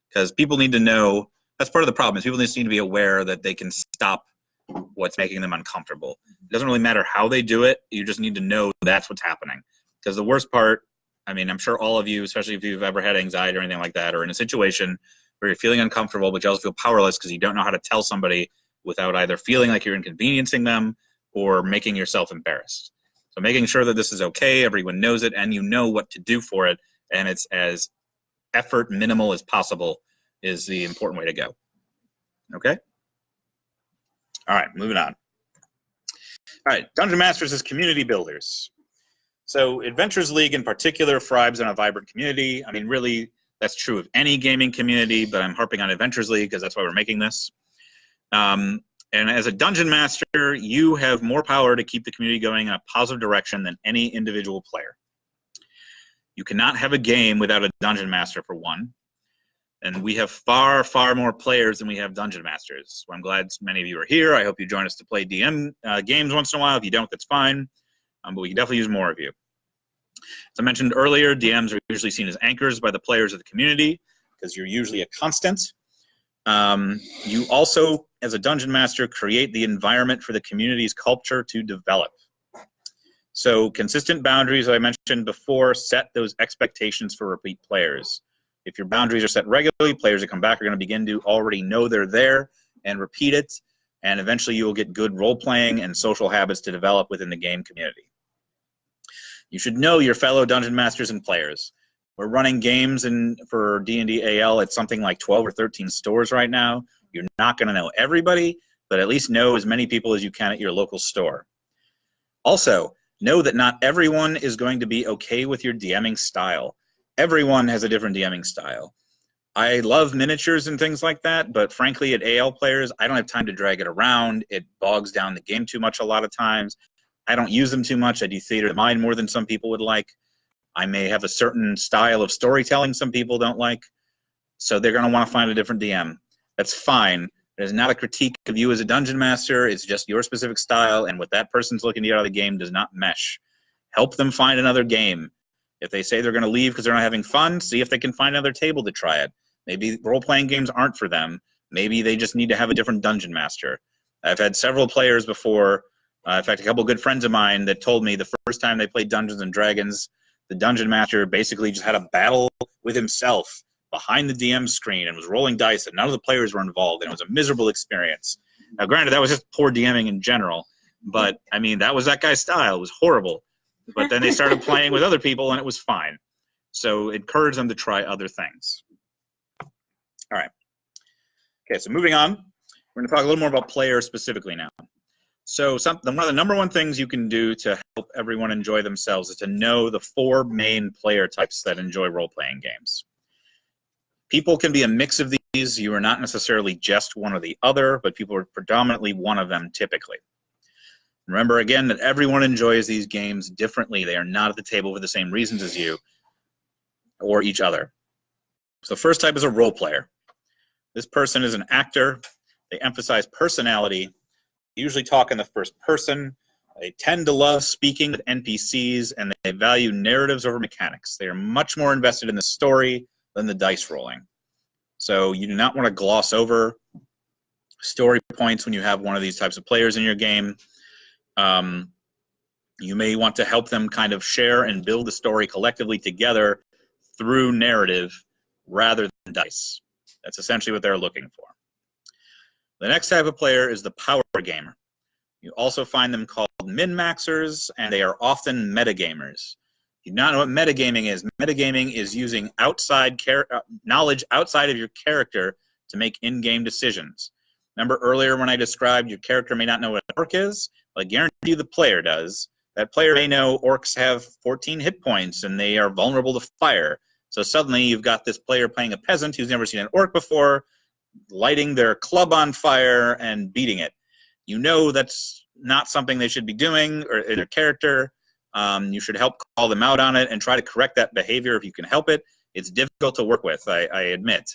Because people need to know, that's part of the problem, is people just need to be aware that they can stop what's making them uncomfortable. It doesn't really matter how they do it, you just need to know that's what's happening. Because the worst part, I mean, I'm sure all of you, especially if you've ever had anxiety or anything like that, or in a situation where you're feeling uncomfortable, but you also feel powerless because you don't know how to tell somebody without either feeling like you're inconveniencing them or making yourself embarrassed. So making sure that this is okay, everyone knows it, and you know what to do for it, and it's as effort minimal as possible is the important way to go. Okay? All right, moving on. All right, Dungeon Masters is community builders. So Adventurers League in particular thrives on a vibrant community. I mean, really, that's true of any gaming community, but I'm harping on Adventurers League because that's why we're making this. And as a Dungeon Master, you have more power to keep the community going in a positive direction than any individual player. You cannot have a game without a Dungeon Master, for one. And we have far, far more players than we have Dungeon Masters. So I'm glad many of you are here. I hope you join us to play DM games once in a while. If you don't, that's fine. But we can definitely use more of you. As I mentioned earlier, DMs are usually seen as anchors by the players of the community because you're usually a constant. You also, as a Dungeon Master, create the environment for the community's culture to develop. So consistent boundaries, as I mentioned before, set those expectations for repeat players. If your boundaries are set regularly, players that come back are going to begin to already know they're there and repeat it, and eventually you will get good role-playing and social habits to develop within the game community. You should know your fellow Dungeon Masters and players. We're running games for D&D AL at something like 12 or 13 stores right now. You're not going to know everybody, but at least know as many people as you can at your local store. Also, know that not everyone is going to be okay with your DMing style. Everyone has a different DMing style. I love miniatures and things like that, but frankly, at AL players, I don't have time to drag it around. It bogs down the game too much a lot of times. I don't use them too much. I do theater of the mind more than some people would like. I may have a certain style of storytelling some people don't like, so they're going to want to find a different DM. That's fine. It is not a critique of you as a Dungeon Master. It's just your specific style, and what that person's looking to get out of the game does not mesh. Help them find another game. If they say they're going to leave because they're not having fun, see if they can find another table to try it. Maybe role-playing games aren't for them. Maybe they just need to have a different Dungeon Master. I've had several players before, in fact, a couple of good friends of mine that told me the first time they played Dungeons & Dragons, the Dungeon Master basically just had a battle with himself behind the DM screen and was rolling dice, and none of the players were involved, and it was a miserable experience. Now, granted, that was just poor DMing in general, but, I mean, that was that guy's style. It was horrible. But then they started playing with other people, and it was fine. So encourage them to try other things. All right. Okay, so moving on, we're going to talk a little more about players specifically now. So one of the number one things you can do to help everyone enjoy themselves is to know the 4 main player types that enjoy role-playing games. People can be a mix of these. You are not necessarily just one or the other, but people are predominantly one of them typically. Remember, again, that everyone enjoys these games differently. They are not at the table for the same reasons as you or each other. So the first type is a role player. This person is an actor. They emphasize personality. They usually talk in the first person. They tend to love speaking with NPCs, and they value narratives over mechanics. They are much more invested in the story than the dice rolling. So you do not want to gloss over story points when you have one of these types of players in your game. You may want to help them kind of share and build the story collectively together through narrative rather than dice. That's essentially what they're looking for. The next type of player is the power gamer. You also find them called min-maxers, and they are often metagamers. You do not know what metagaming is. Metagaming is using knowledge outside of your character to make in-game decisions. Remember earlier when I described your character may not know what an orc is? Well, I guarantee you the player does. That player may know orcs have 14 hit points and they are vulnerable to fire. So suddenly you've got this player playing a peasant who's never seen an orc before, lighting their club on fire and beating it. You know that's not something they should be doing or in their character. You should help call them out on it and try to correct that behavior if you can help it. It's difficult to work with, I admit.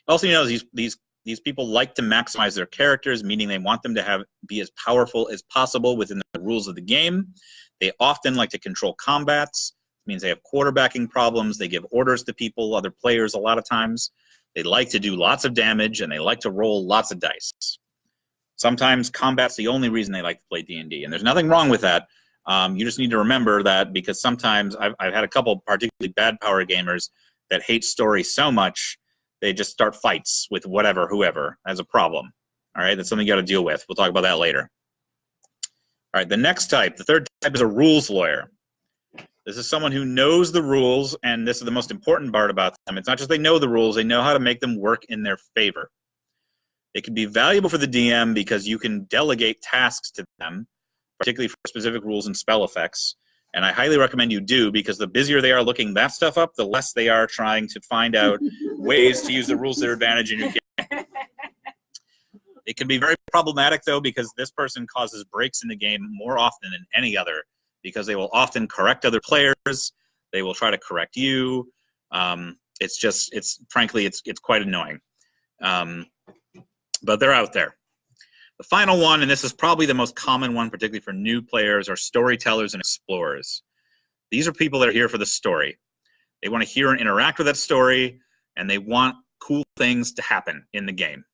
Also, you know, these people like to maximize their characters, meaning they want them to be as powerful as possible within the rules of the game. They often like to control combats. It means they have quarterbacking problems. They give orders to people, other players a lot of times. They like to do lots of damage, and they like to roll lots of dice. Sometimes combat's the only reason they like to play D&D, and there's nothing wrong with that. You just need to remember that, because sometimes I've had a couple particularly bad power gamers that hate story so much they just start fights with whoever as a problem. All right, that's something you got to deal with. We'll talk about that later. All right, the next type, the third type, is a rules lawyer. This is someone who knows the rules, and this is the most important part about them. It's not just they know the rules, they know how to make them work in their favor. It can be valuable for the DM because you can delegate tasks to them, particularly for specific rules and spell effects. And I highly recommend you do, because the busier they are looking that stuff up, the less they are trying to find out ways to use the rules to their advantage in your game. It can be very problematic, though, because this person causes breaks in the game more often than any other, because they will often correct other players. They will try to correct you. Frankly, it's quite annoying. But they're out there. The final one, and this is probably the most common one, particularly for new players, are storytellers and explorers. These are people that are here for the story. They want to hear and interact with that story, and they want cool things to happen in the game.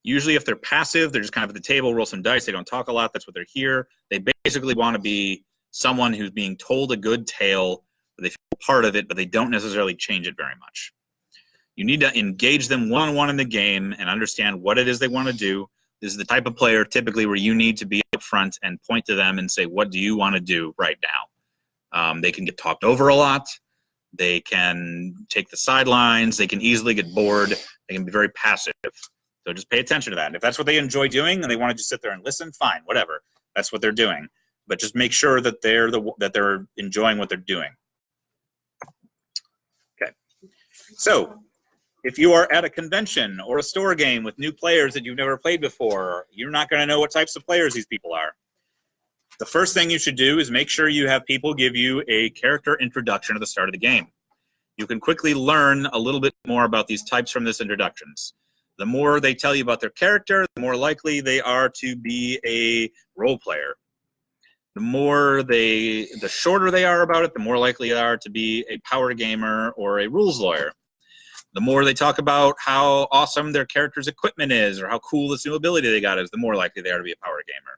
Usually if they're passive, they're just kind of at the table, roll some dice, they don't talk a lot, that's what they're here. They basically want to be someone who's being told a good tale, they feel part of it, but they don't necessarily change it very much. You need to engage them one-on-one in the game and understand what it is they want to do. This is the type of player typically where you need to be up front and point to them and say, what do you want to do right now? They can get talked over a lot. They can take the sidelines. They can easily get bored. They can be very passive. So just pay attention to that. And if that's what they enjoy doing and they want to just sit there and listen, fine, whatever. That's what they're doing. But just make sure that they're enjoying what they're doing. Okay. So if you are at a convention or a store game with new players that you've never played before, you're not going to know what types of players these people are. The first thing you should do is make sure you have people give you a character introduction at the start of the game. You can quickly learn a little bit more about these types from this introductions. The more they tell you about their character, the more likely they are to be a role player. The shorter they are about it, the more likely they are to be a power gamer or a rules lawyer. The more they talk about how awesome their character's equipment is or how cool this new ability they got is, the more likely they are to be a power gamer.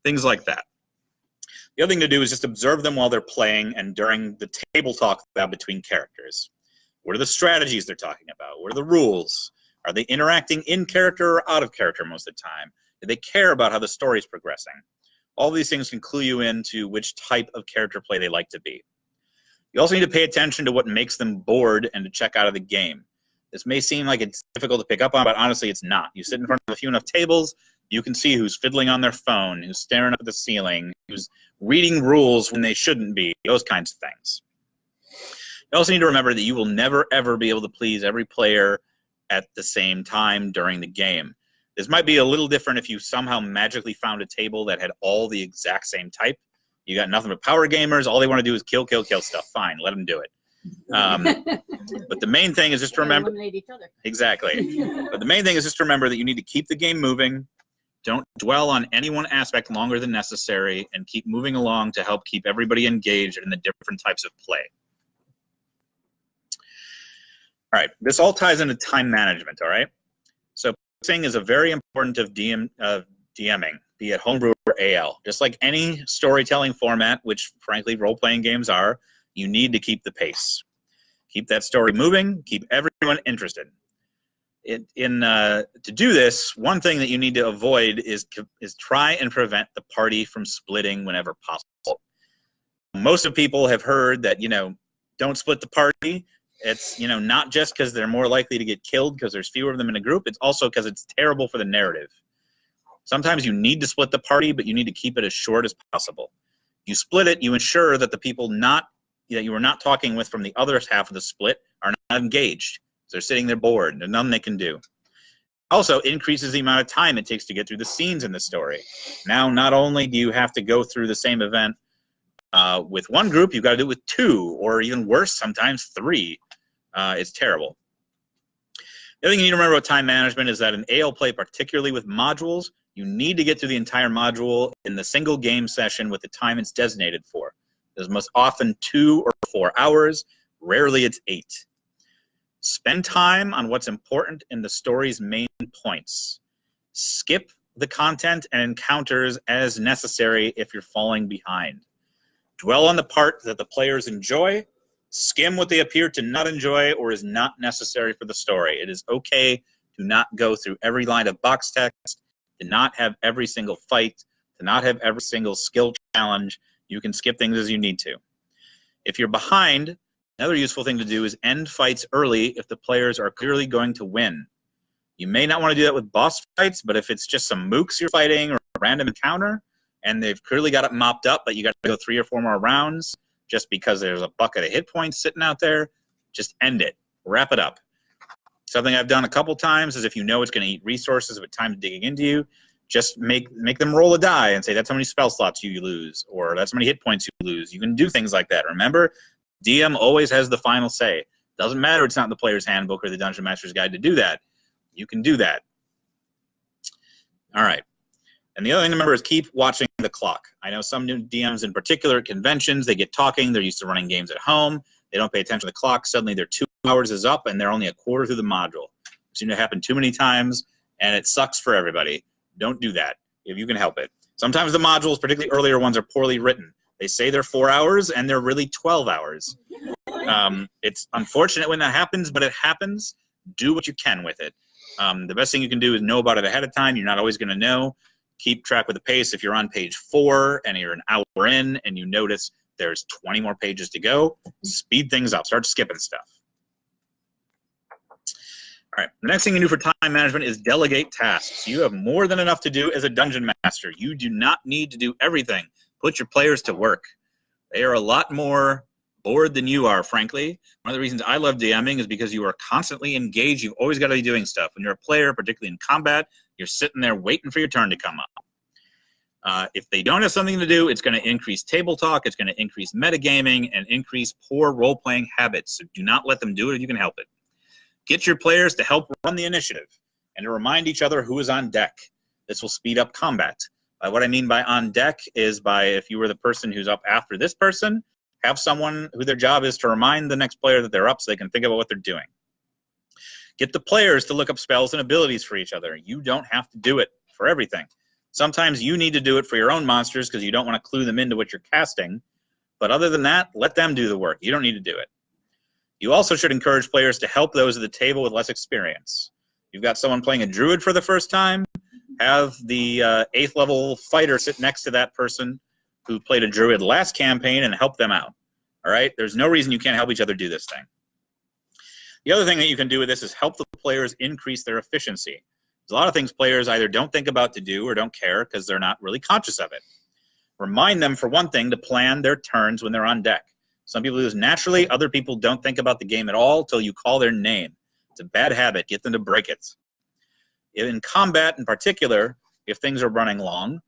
Things like that. The other thing to do is just observe them while they're playing and during the table talk about between characters. What are the strategies they're talking about? What are the rules? Are they interacting in character or out of character most of the time? Do they care about how the story's progressing? All these things can clue you into which type of character play they like to be. You also need to pay attention to what makes them bored and to check out of the game. This may seem like it's difficult to pick up on, but honestly it's not. You sit in front of a few enough tables, you can see who's fiddling on their phone, who's staring up at the ceiling, who's reading rules when they shouldn't be, those kinds of things. You also need to remember that you will never, ever be able to please every player at the same time during the game. This might be a little different if you somehow magically found a table that had all the exact same type. You got nothing but power gamers. All they want to do is kill stuff. Fine, let them do it. But the main thing is just to remember. Eliminate each other. Exactly. But the main thing is just to remember that you need to keep the game moving. Don't dwell on any one aspect longer than necessary, and keep moving along to help keep everybody engaged in the different types of play. All right, this all ties into time management, all right? So pacing is a very important of DMing, be it Homebrew or AL. Just like any storytelling format, which frankly role-playing games are, you need to keep the pace. Keep that story moving, keep everyone interested. To do this, one thing that you need to avoid is try and prevent the party from splitting whenever possible. Most of people have heard that, don't split the party. It's, not just because they're more likely to get killed because there's fewer of them in a group. It's also because it's terrible for the narrative. Sometimes you need to split the party, but you need to keep it as short as possible. You split it, you ensure that the people that you are not talking with from the other half of the split are not engaged. They're sitting there bored. There's nothing they can do. Also, increases the amount of time it takes to get through the scenes in the story. Now, not only do you have to go through the same event with one group, you've got to do it with two, or even worse, sometimes three. It's terrible. The other thing you need to remember about time management is that in AL play, particularly with modules, you need to get through the entire module in the single game session with the time it's designated for. There's most often 2 or 4 hours. Rarely it's 8. Spend time on what's important in the story's main points. Skip the content and encounters as necessary if you're falling behind. Dwell on the part that the players enjoy. Skim what they appear to not enjoy or is not necessary for the story. It is okay to not go through every line of box text, to not have every single fight, to not have every single skill challenge. You can skip things as you need to. If you're behind, another useful thing to do is end fights early if the players are clearly going to win. You may not want to do that with boss fights, but if it's just some mooks you're fighting or a random encounter, and they've clearly got it mopped up, but you got to go 3 or 4 more rounds just because there's a bucket of hit points sitting out there, just end it. Wrap it up. Something I've done a couple times is if you know it's going to eat resources with time digging into you, just make them roll a die and say that's how many spell slots you lose, or that's how many hit points you lose. You can do things like that. Remember, DM always has the final say. Doesn't matter it's not in the player's handbook or the Dungeon Master's Guide to do that. You can do that. All right. And the other thing to remember is keep watching the clock. I know some new DMs in particular at conventions, they get talking, they're used to running games at home, they don't pay attention to the clock, suddenly their 2 hours is up and they're only a quarter through the module. It seems to happen too many times and it sucks for everybody. Don't do that if you can help it. Sometimes the modules, particularly earlier ones, are poorly written. They say they're 4 hours and they're really 12 hours. It's unfortunate when that happens, but it happens. Do what you can with it. The best thing you can do is know about it ahead of time. You're not always going to know. Keep track with the pace. If you're on page 4 and you're an hour in and you notice there's 20 more pages to go, speed things up. Start skipping stuff. All right, the next thing you do for time management is delegate tasks. You have more than enough to do as a dungeon master. You do not need to do everything. Put your players to work. They are a lot more bored than you are, frankly. One of the reasons I love DMing is because you are constantly engaged. You've always got to be doing stuff. When you're a player, particularly in combat, you're sitting there waiting for your turn to come up. If they don't have something to do, it's going to increase table talk, it's going to increase metagaming, and increase poor role-playing habits. So do not let them do it if you can help it. Get your players to help run the initiative and to remind each other who is on deck. This will speed up combat. What I mean by on deck is by if you were the person who's up after this person, have someone who their job is to remind the next player that they're up so they can think about what they're doing. Get the players to look up spells and abilities for each other. You don't have to do it for everything. Sometimes you need to do it for your own monsters because you don't want to clue them into what you're casting. But other than that, let them do the work. You don't need to do it. You also should encourage players to help those at the table with less experience. You've got someone playing a druid for the first time, have the 8th level fighter sit next to that person who played a druid last campaign and help them out. All right? There's no reason you can't help each other do this thing. The other thing that you can do with this is help the players increase their efficiency. There's a lot of things players either don't think about to do or don't care because they're not really conscious of it. Remind them, for one thing, to plan their turns when they're on deck. Some people do this naturally. Other people don't think about the game at all until you call their name. It's a bad habit. Get them to break it. In combat in particular, if things are running long,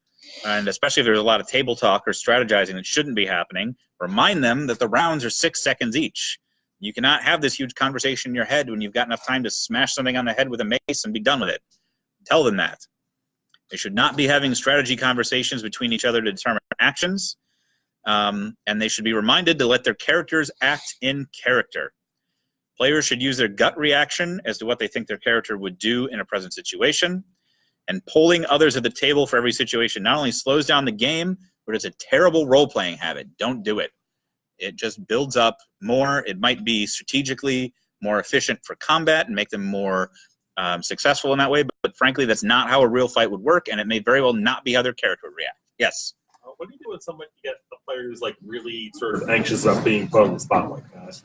and especially if there's a lot of table talk or strategizing that shouldn't be happening, remind them that the rounds are 6 seconds each. You cannot have this huge conversation in your head when you've got enough time to smash something on the head with a mace and be done with it. Tell them that. They should not be having strategy conversations between each other to determine actions, and they should be reminded to let their characters act in character. Players should use their gut reaction as to what they think their character would do in a present situation, and polling others at the table for every situation not only slows down the game, but it's a terrible role-playing habit. Don't do it. It just builds up more. It might be strategically more efficient for combat and make them more successful in that way, but frankly, that's not how a real fight would work, and it may very well not be how their character would react. Yes? What do you do when somebody get the players like really sort of anxious about being put on the spot like that?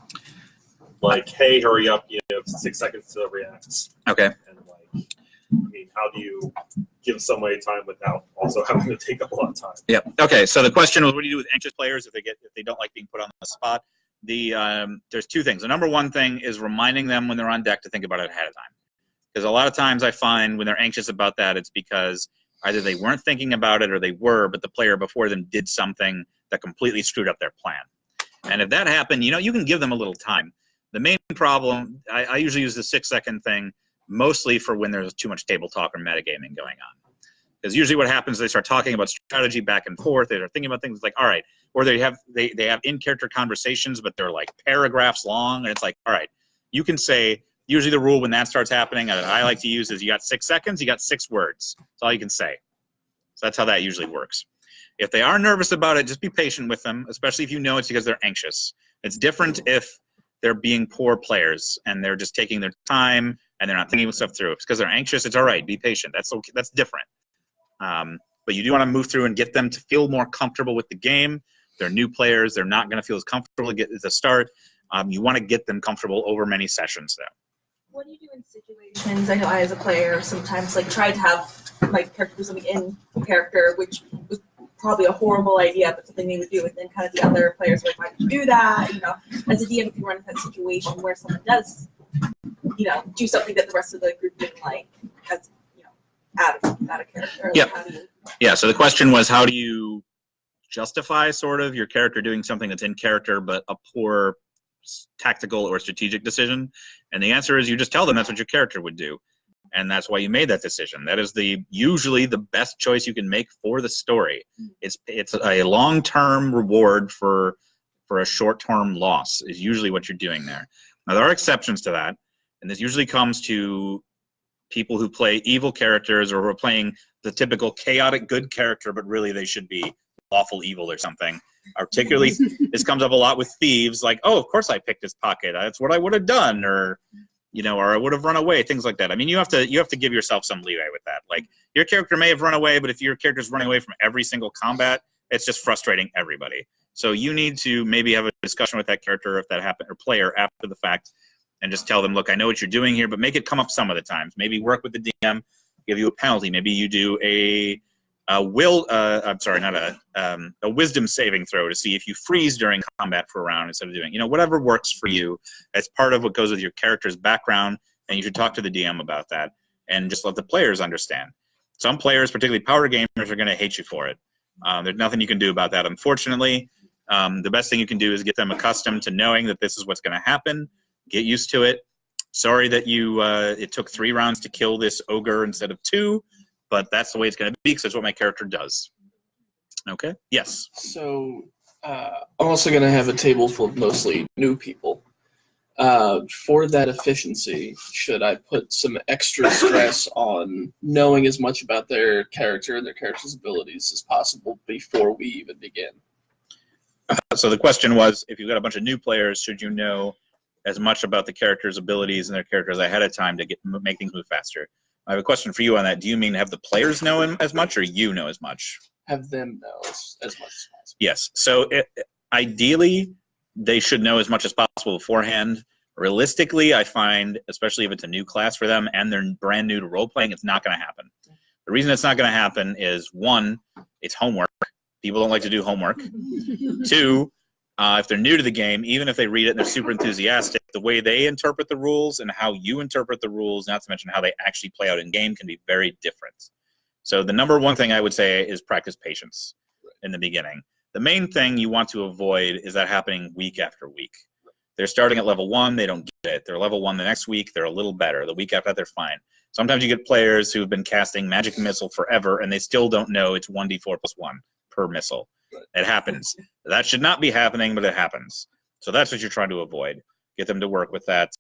Like, hey, hurry up! You have 6 seconds to react. Okay. And like, I mean, how do you give somebody time without also having to take up a lot of time? Yeah. Okay. So the question was, what do you do with anxious players if they don't like being put on the spot? There's 2 things. The number 1 thing is reminding them when they're on deck to think about it ahead of time, because a lot of times I find when they're anxious about that, it's because either they weren't thinking about it or they were, but the player before them did something that completely screwed up their plan. And if that happened, you can give them a little time. The main problem, I usually use the 6-second thing mostly for when there's too much table talk or metagaming going on. Because usually what happens is they start talking about strategy back and forth. They start thinking about things like, all right, or they have in-character conversations, but they're like paragraphs long, and it's like, all right, you can say, usually the rule when that starts happening that I like to use is you got 6 seconds, you got 6 words. That's all you can say. So that's how that usually works. If they are nervous about it, just be patient with them, especially if you know it's because they're anxious. It's different if they're being poor players and they're just taking their time and they're not thinking stuff through. If it's because they're anxious, it's all right. Be patient. That's okay. That's different. But you do want to move through and get them to feel more comfortable with the game. They're new players. They're not going to feel as comfortable at the start. You want to get them comfortable over many sessions, though. What do you do in situations? I know I, as a player, sometimes like tried to have my character do something in character, which was probably a horrible idea, but something they would do, and then kind of the other players were like, "Why did you do that?" You know, as a DM, if you run into that situation where someone does, you know, do something that the rest of the group didn't like, as you know, out of character. Yep. How do you... Yeah. So the question was, how do you justify sort of your character doing something that's in character but a poor tactical or strategic decision? And the answer is you just tell them that's what your character would do, and that's why you made that decision. That is usually the best choice you can make for the story. It's a long-term reward for a short-term loss is usually what you're doing there. Now there are exceptions to that, and this usually comes to people who play evil characters or who are playing the typical chaotic good character, but really they should be lawful evil or something. Particularly, this comes up a lot with thieves, like, oh, of course I picked this pocket. That's what I would have done, or, you know, or I would have run away, things like that. I mean, you have to give yourself some leeway with that. Like, your character may have run away, but if your character's running away from every single combat, it's just frustrating everybody. So you need to maybe have a discussion with that character if that happened, or player after the fact, and just tell them, look, I know what you're doing here, but make it come up some of the times. Maybe work with the DM, give you a penalty. Maybe you do a wisdom saving throw to see if you freeze during combat for a round instead of doing, you know, whatever works for you. It's part of what goes with your character's background, and you should talk to the DM about that and just let the players understand. Some players, particularly power gamers, are going to hate you for it. There's nothing you can do about that, unfortunately. The best thing you can do is get them accustomed to knowing that this is what's going to happen. Get used to it. Sorry that it took 3 rounds to kill this ogre instead of 2. But that's the way it's going to be because that's what my character does. Okay? Yes. So I'm also going to have a table full of mostly new people. For that efficiency, should I put some extra stress on knowing as much about their character and their character's abilities as possible before we even begin? So the question was, if you've got a bunch of new players, should you know as much about the character's abilities and their characters ahead of time to make things move faster? I have a question for you on that. Do you mean have the players know as much, or you know as much? Have them know as much as possible. Yes. So ideally, they should know as much as possible beforehand. Realistically, I find, especially if it's a new class for them and they're brand new to role-playing, it's not going to happen. The reason it's not going to happen is, 1, it's homework. People don't like to do homework. 2, if they're new to the game, even if they read it and they're super enthusiastic, the way they interpret the rules and how you interpret the rules, not to mention how they actually play out in game, can be very different. So the number one thing I would say is practice patience in the beginning. The main thing you want to avoid is that happening week after week. They're starting at level 1, they don't get it. They're level 1 the next week, they're a little better. The week after that, they're fine. Sometimes you get players who have been casting Magic Missile forever and they still don't know it's 1d4 + 1 per missile. It happens. That should not be happening, but it happens. So that's what you're trying to avoid. Get them to work with that.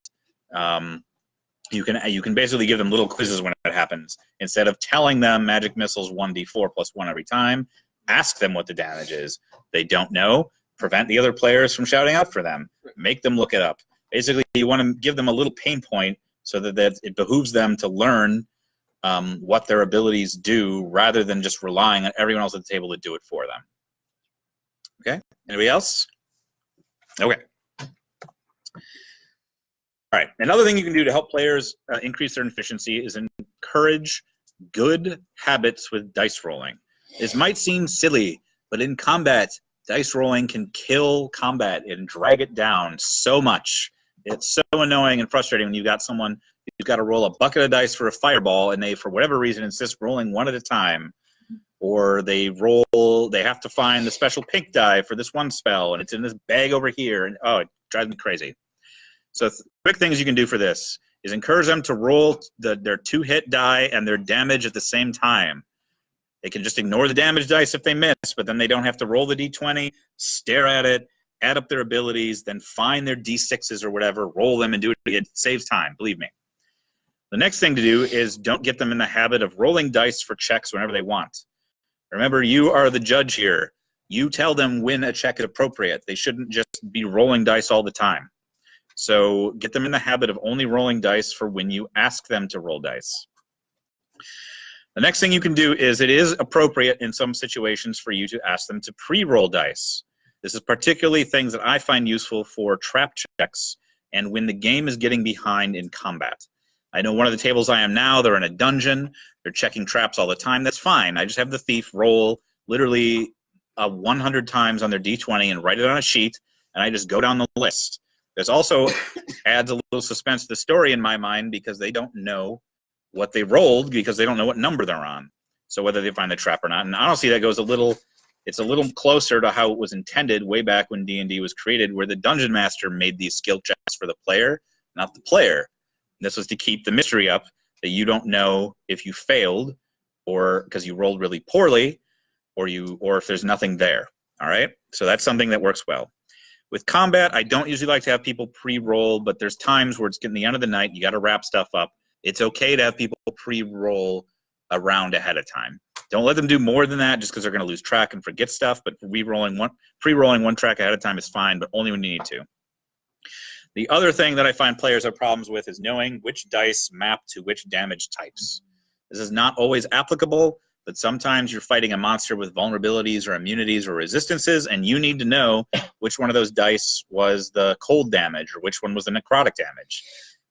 You can basically give them little quizzes when it happens. Instead of telling them Magic Missile's 1d4 + 1 every time, ask them what the damage is. They don't know. Prevent the other players from shouting out for them. Make them look it up. Basically, you want to give them a little pain point so that it behooves them to learn what their abilities do rather than just relying on everyone else at the table to do it for them. Okay? Anybody else? Okay. All right. Another thing you can do to help players increase their efficiency is encourage good habits with dice rolling. This might seem silly, but in combat, dice rolling can kill combat and drag it down so much. It's so annoying and frustrating when you've got someone who's got to roll a bucket of dice for a fireball and they, for whatever reason, insist rolling one at a time. Or they have to find the special pink die for this one spell, and it's in this bag over here, and oh, it drives me crazy. So quick things you can do for this is encourage them to roll their 2-hit die and their damage at the same time. They can just ignore the damage dice if they miss, but then they don't have to roll the d20, stare at it, add up their abilities, then find their D6s or whatever, roll them and do it. It saves time, believe me. The next thing to do is don't get them in the habit of rolling dice for checks whenever they want. Remember, you are the judge here. You tell them when a check is appropriate. They shouldn't just be rolling dice all the time. So get them in the habit of only rolling dice for when you ask them to roll dice. The next thing you can do is it is appropriate in some situations for you to ask them to pre-roll dice. This is particularly things that I find useful for trap checks and when the game is getting behind in combat. I know one of the tables I am now, they're in a dungeon. They're checking traps all the time. That's fine. I just have the thief roll literally 100 times on their D20 and write it on a sheet, and I just go down the list. This also adds a little suspense to the story in my mind because they don't know what they rolled because they don't know what number they're on. So whether they find the trap or not. And honestly, that goes it's a little closer to how it was intended way back when D&D was created, where the dungeon master made these skill checks for the player, not the player. This was to keep the mystery up, that you don't know if you failed or because you rolled really poorly or if there's nothing there. All right? So that's something that works well. With combat, I don't usually like to have people pre-roll, but there's times where it's getting the end of the night, you got to wrap stuff up. It's okay to have people pre-roll a round ahead of time. Don't let them do more than that just because they're going to lose track and forget stuff, but pre-rolling one track ahead of time is fine, but only when you need to. The other thing that I find players have problems with is knowing which dice map to which damage types. This is not always applicable, but sometimes you're fighting a monster with vulnerabilities or immunities or resistances, and you need to know which one of those dice was the cold damage or which one was the necrotic damage.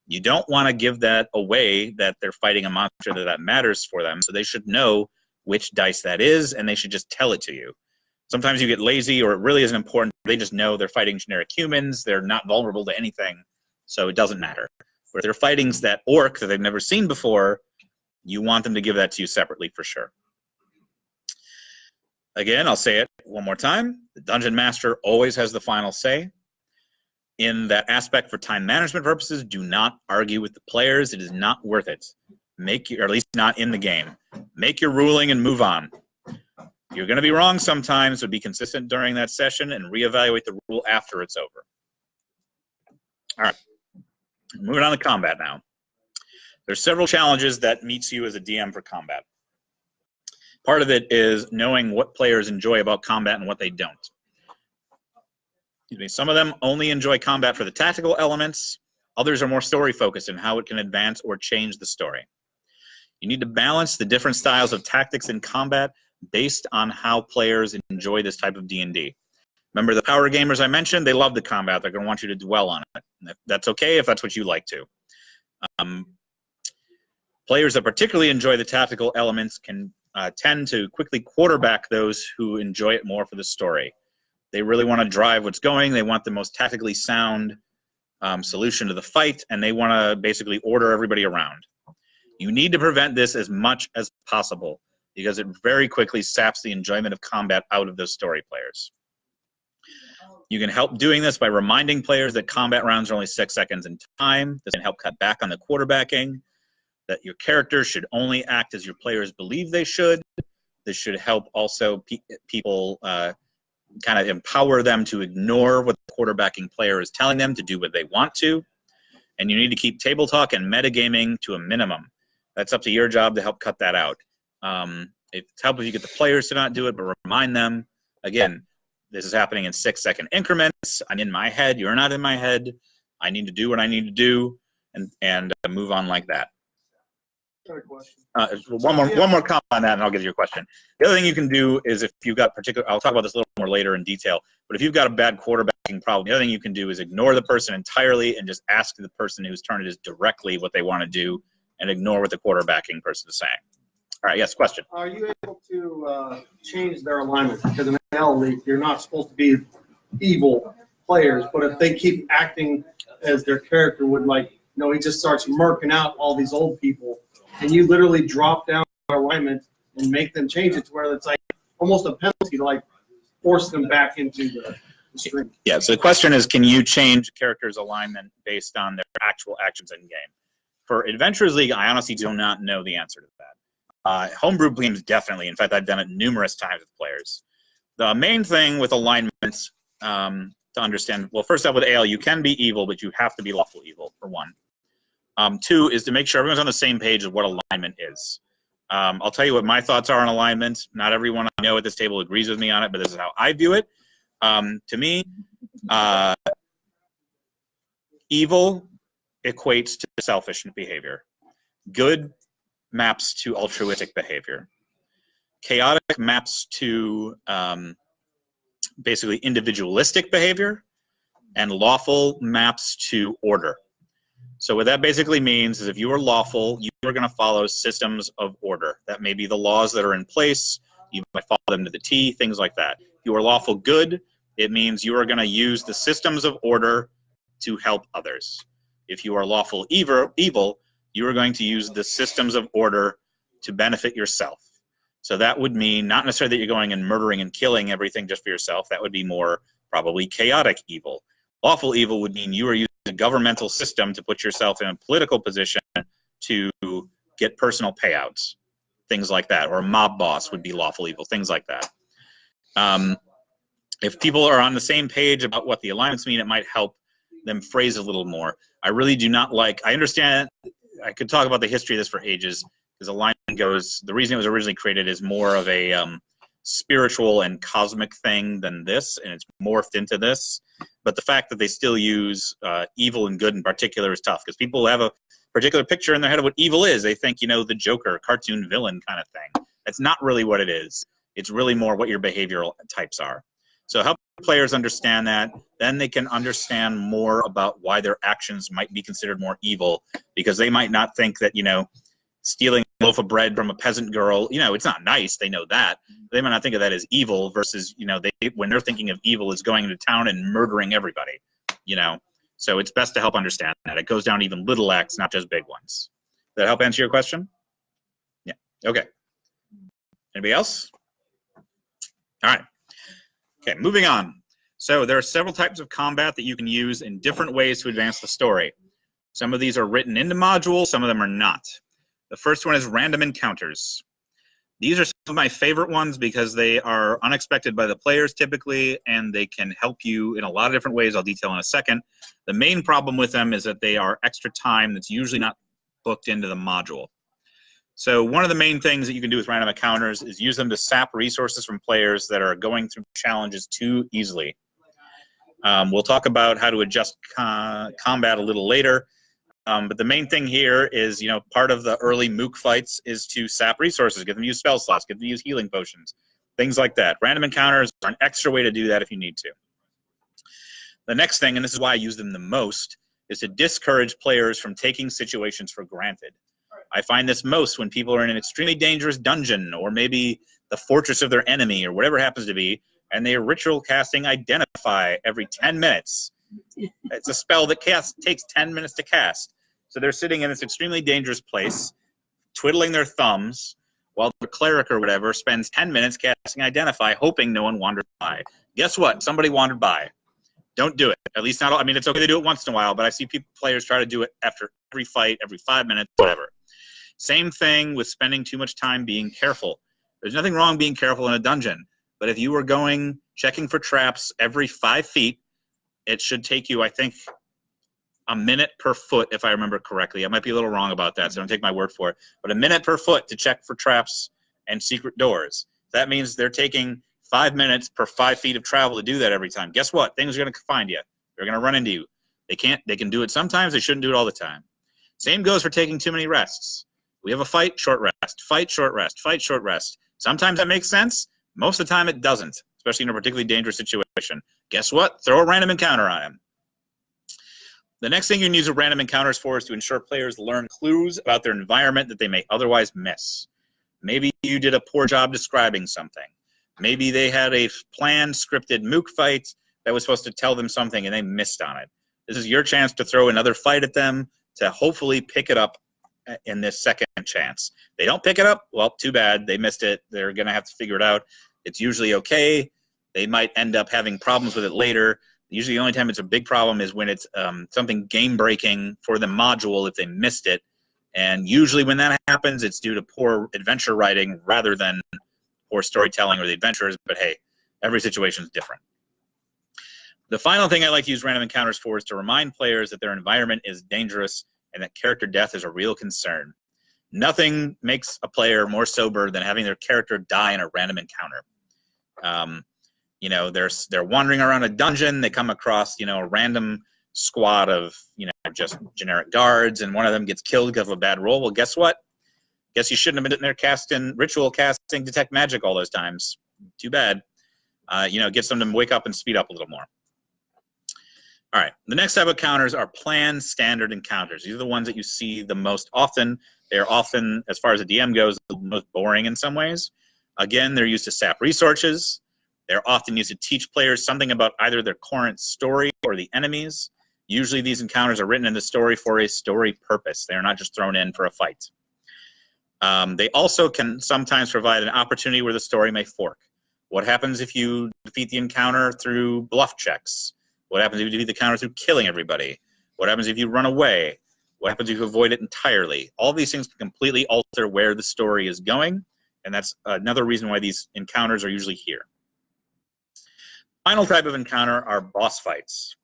You don't want to give that away that they're fighting a monster that matters for them, so they should know which dice that is, and they should just tell it to you. Sometimes you get lazy or it really isn't important. They just know they're fighting generic humans. They're not vulnerable to anything, so it doesn't matter. But if they're fighting that orc that they've never seen before, you want them to give that to you separately for sure. Again, I'll say it one more time. The dungeon master always has the final say. In that aspect for time management purposes, do not argue with the players. It is not worth it. Or at least not in the game. Make your ruling and move on. You're going to be wrong sometimes, so be consistent during that session and reevaluate the rule after it's over. All right, moving on to combat now. There's several challenges that meets you as a DM for combat. Part of it is knowing what players enjoy about combat and what they don't. Excuse me. Some of them only enjoy combat for the tactical elements. Others are more story-focused in how it can advance or change the story. You need to balance the different styles of tactics in combat based on how players enjoy this type of D&D. Remember the power gamers I mentioned? They love the combat. They're going to want you to dwell on it. That's okay if that's what you like to. Players that particularly enjoy the tactical elements can tend to quickly quarterback those who enjoy it more for the story. They really want to drive what's going. They want the most tactically sound solution to the fight, and they want to basically order everybody around. You need to prevent this as much as possible because it very quickly saps the enjoyment of combat out of those story players. You can help doing this by reminding players that combat rounds are only 6 seconds in time. This can help cut back on the quarterbacking, that your characters should only act as your players believe they should. This should help also people kind of empower them to ignore what the quarterbacking player is telling them to do what they want to. And you need to keep table talk and metagaming to a minimum. That's up to your job to help cut that out. It's helpful if you get the players to not do it, but remind them. Again, this is happening in 6-second increments. I'm in my head. You're not in my head. I need to do what I need to do and move on like that. One more comment on that, and I'll get to your question. The other thing you can do is if you've got I'll talk about this a little more later in detail, but if you've got a bad quarterbacking problem, the other thing you can do is ignore the person entirely and just ask the person whose turn it is directly what they want to do and ignore what the quarterbacking person is saying. All right, yes, question. Are you able to change their alignment? Because in an L League, you're not supposed to be evil players, but if they keep acting as their character would, like, he just starts murking out all these old people, and you literally drop down their alignment and make them change it to where it's like almost a penalty to like force them back into the stream. Yeah, so the question is, can you change a character's alignment based on their actual actions in game? For Adventurers League, I honestly do not know the answer to that. Homebrew games, definitely. In fact, I've done it numerous times with players. The main thing with alignments to understand. Well, first up with Ale, you can be evil, but you have to be lawful evil, for one. Two is to make sure everyone's on the same page of what alignment is. I'll tell you what my thoughts are on alignment. Not everyone I know at this table agrees with me on it, but this is how I view it. To me, evil equates to selfish behavior. Good maps to altruistic behavior. Chaotic maps to basically individualistic behavior, and lawful maps to order. So what that basically means is if you are lawful, you are going to follow systems of order. That may be the laws that are in place. You might follow them to the T, things like that. If you are lawful good, it means you are going to use the systems of order to help others. If you are lawful evil, you are going to use the systems of order to benefit yourself. So that would mean not necessarily that you're going and murdering and killing everything just for yourself. That would be more probably chaotic evil. Lawful evil would mean you are using a governmental system to put yourself in a political position to get personal payouts, things like that. Or a mob boss would be lawful evil, things like that. If people are on the same page about what the alignments mean, it might help them phrase a little more. I really do not like, I understand, I could talk about the history of this for ages, because alignment goes, the reason it was originally created is more of a spiritual and cosmic thing than this, and it's morphed into this. But the fact that they still use evil and good in particular is tough, because people have a particular picture in their head of what evil is. They think, you know, the Joker, cartoon villain kind of thing. That's not really what it is. It's really more what your behavioral types are. So help players understand that, then they can understand more about why their actions might be considered more evil, because they might not think that, you know, stealing a loaf of bread from a peasant girl, you know, it's not nice, they know that. They might not think of that as evil versus, you know, when they're thinking of evil is going into town and murdering everybody, you know. So it's best to help understand that. It goes down to even little acts, not just big ones. Does that help answer your question? Yeah, okay. Anybody else? All right. Okay, moving on. So there are several types of combat that you can use in different ways to advance the story. Some of these are written into modules, some of them are not. The first one is random encounters. These are some of my favorite ones because they are unexpected by the players typically, and they can help you in a lot of different ways I'll detail in a second. The main problem with them is that they are extra time that's usually not booked into the module. So one of the main things that you can do with random encounters is use them to sap resources from players that are going through challenges too easily. We'll talk about how to adjust combat a little later. But the main thing here is, you know, part of the early mook fights is to sap resources, get them to use spell slots, get them to use healing potions, things like that. Random encounters are an extra way to do that if you need to. The next thing, and this is why I use them the most, is to discourage players from taking situations for granted. I find this most when people are in an extremely dangerous dungeon, or maybe the fortress of their enemy, or whatever it happens to be, and they are ritual casting Identify every 10 minutes. It's a spell that takes 10 minutes to cast. So they're sitting in this extremely dangerous place, twiddling their thumbs, while the cleric or whatever spends 10 minutes casting Identify, hoping no one wanders by. Guess what? Somebody wandered by. Don't do it. At least not all. I mean, it's okay to do it once in a while, but I see players try to do it after every fight, every 5 minutes, whatever. Same thing with spending too much time being careful. There's nothing wrong being careful in a dungeon, but if you were checking for traps every 5 feet, it should take you, I think, a minute per foot, if I remember correctly. I might be a little wrong about that, so don't take my word for it. But a minute per foot to check for traps and secret doors. That means they're taking 5 minutes per 5 feet of travel to do that every time. Guess what? Things are going to find you. They're going to run into you. They can do it sometimes. They shouldn't do it all the time. Same goes for taking too many rests. We have a fight, short rest. Fight, short rest. Fight, short rest. Sometimes that makes sense. Most of the time it doesn't, especially in a particularly dangerous situation. Guess what? Throw a random encounter on him. The next thing you can use random encounters for is to ensure players learn clues about their environment that they may otherwise miss. Maybe you did a poor job describing something. Maybe they had a planned, scripted mook fight that was supposed to tell them something and they missed on it. This is your chance to throw another fight at them to hopefully pick it up in this second chance. They don't pick it up, well, too bad. They missed it. They're going to have to figure it out. It's usually okay. They might end up having problems with it later. Usually the only time it's a big problem is when it's something game-breaking for the module if they missed it. And usually when that happens, it's due to poor adventure writing rather than poor storytelling or the adventurers. But hey, every situation is different. The final thing I like to use random encounters for is to remind players that their environment is dangerous and that character death is a real concern. Nothing makes a player more sober than having their character die in a random encounter. You know, they're wandering around a dungeon, they come across, you know, a random squad of, you know, just generic guards, and one of them gets killed because of a bad roll. Well, guess what? Guess you shouldn't have been in there ritual casting detect magic all those times. Too bad. You know, it gets them to wake up and speed up a little more. All right, the next type of encounters are planned standard encounters. These are the ones that you see the most often. They're often, as far as the DM goes, the most boring in some ways. Again, they're used to sap resources. They're often used to teach players something about either their current story or the enemies. Usually these encounters are written in the story for a story purpose. They are not just thrown in for a fight. They also can sometimes provide an opportunity where the story may fork. What happens if you defeat the encounter through bluff checks? What happens if you defeat the encounter through killing everybody? What happens if you run away? What happens if you avoid it entirely? All these things can completely alter where the story is going, and that's another reason why these encounters are usually here. Final type of encounter are boss fights.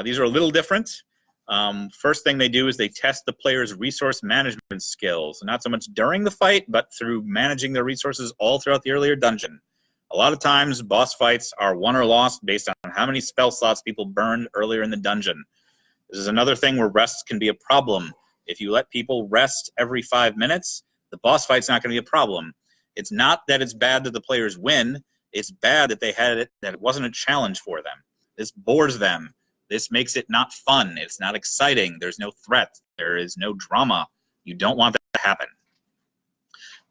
These are a little different. First thing they do is they test the player's resource management skills, not so much during the fight, but through managing their resources all throughout the earlier dungeon. A lot of times, boss fights are won or lost based on how many spell slots people burned earlier in the dungeon. This is another thing where rest can be a problem. If you let people rest every 5 minutes, the boss fight's not going to be a problem. It's not that it's bad that the players win. It's bad that that it wasn't a challenge for them. This bores them. This makes it not fun. It's not exciting. There's no threat. There is no drama. You don't want that to happen.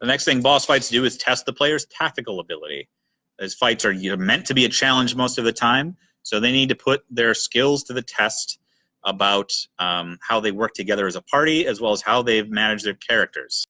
The next thing boss fights do is test the player's tactical ability. Those fights are meant to be a challenge most of the time, so they need to put their skills to the test about how they work together as a party, as well as how they've managed their characters.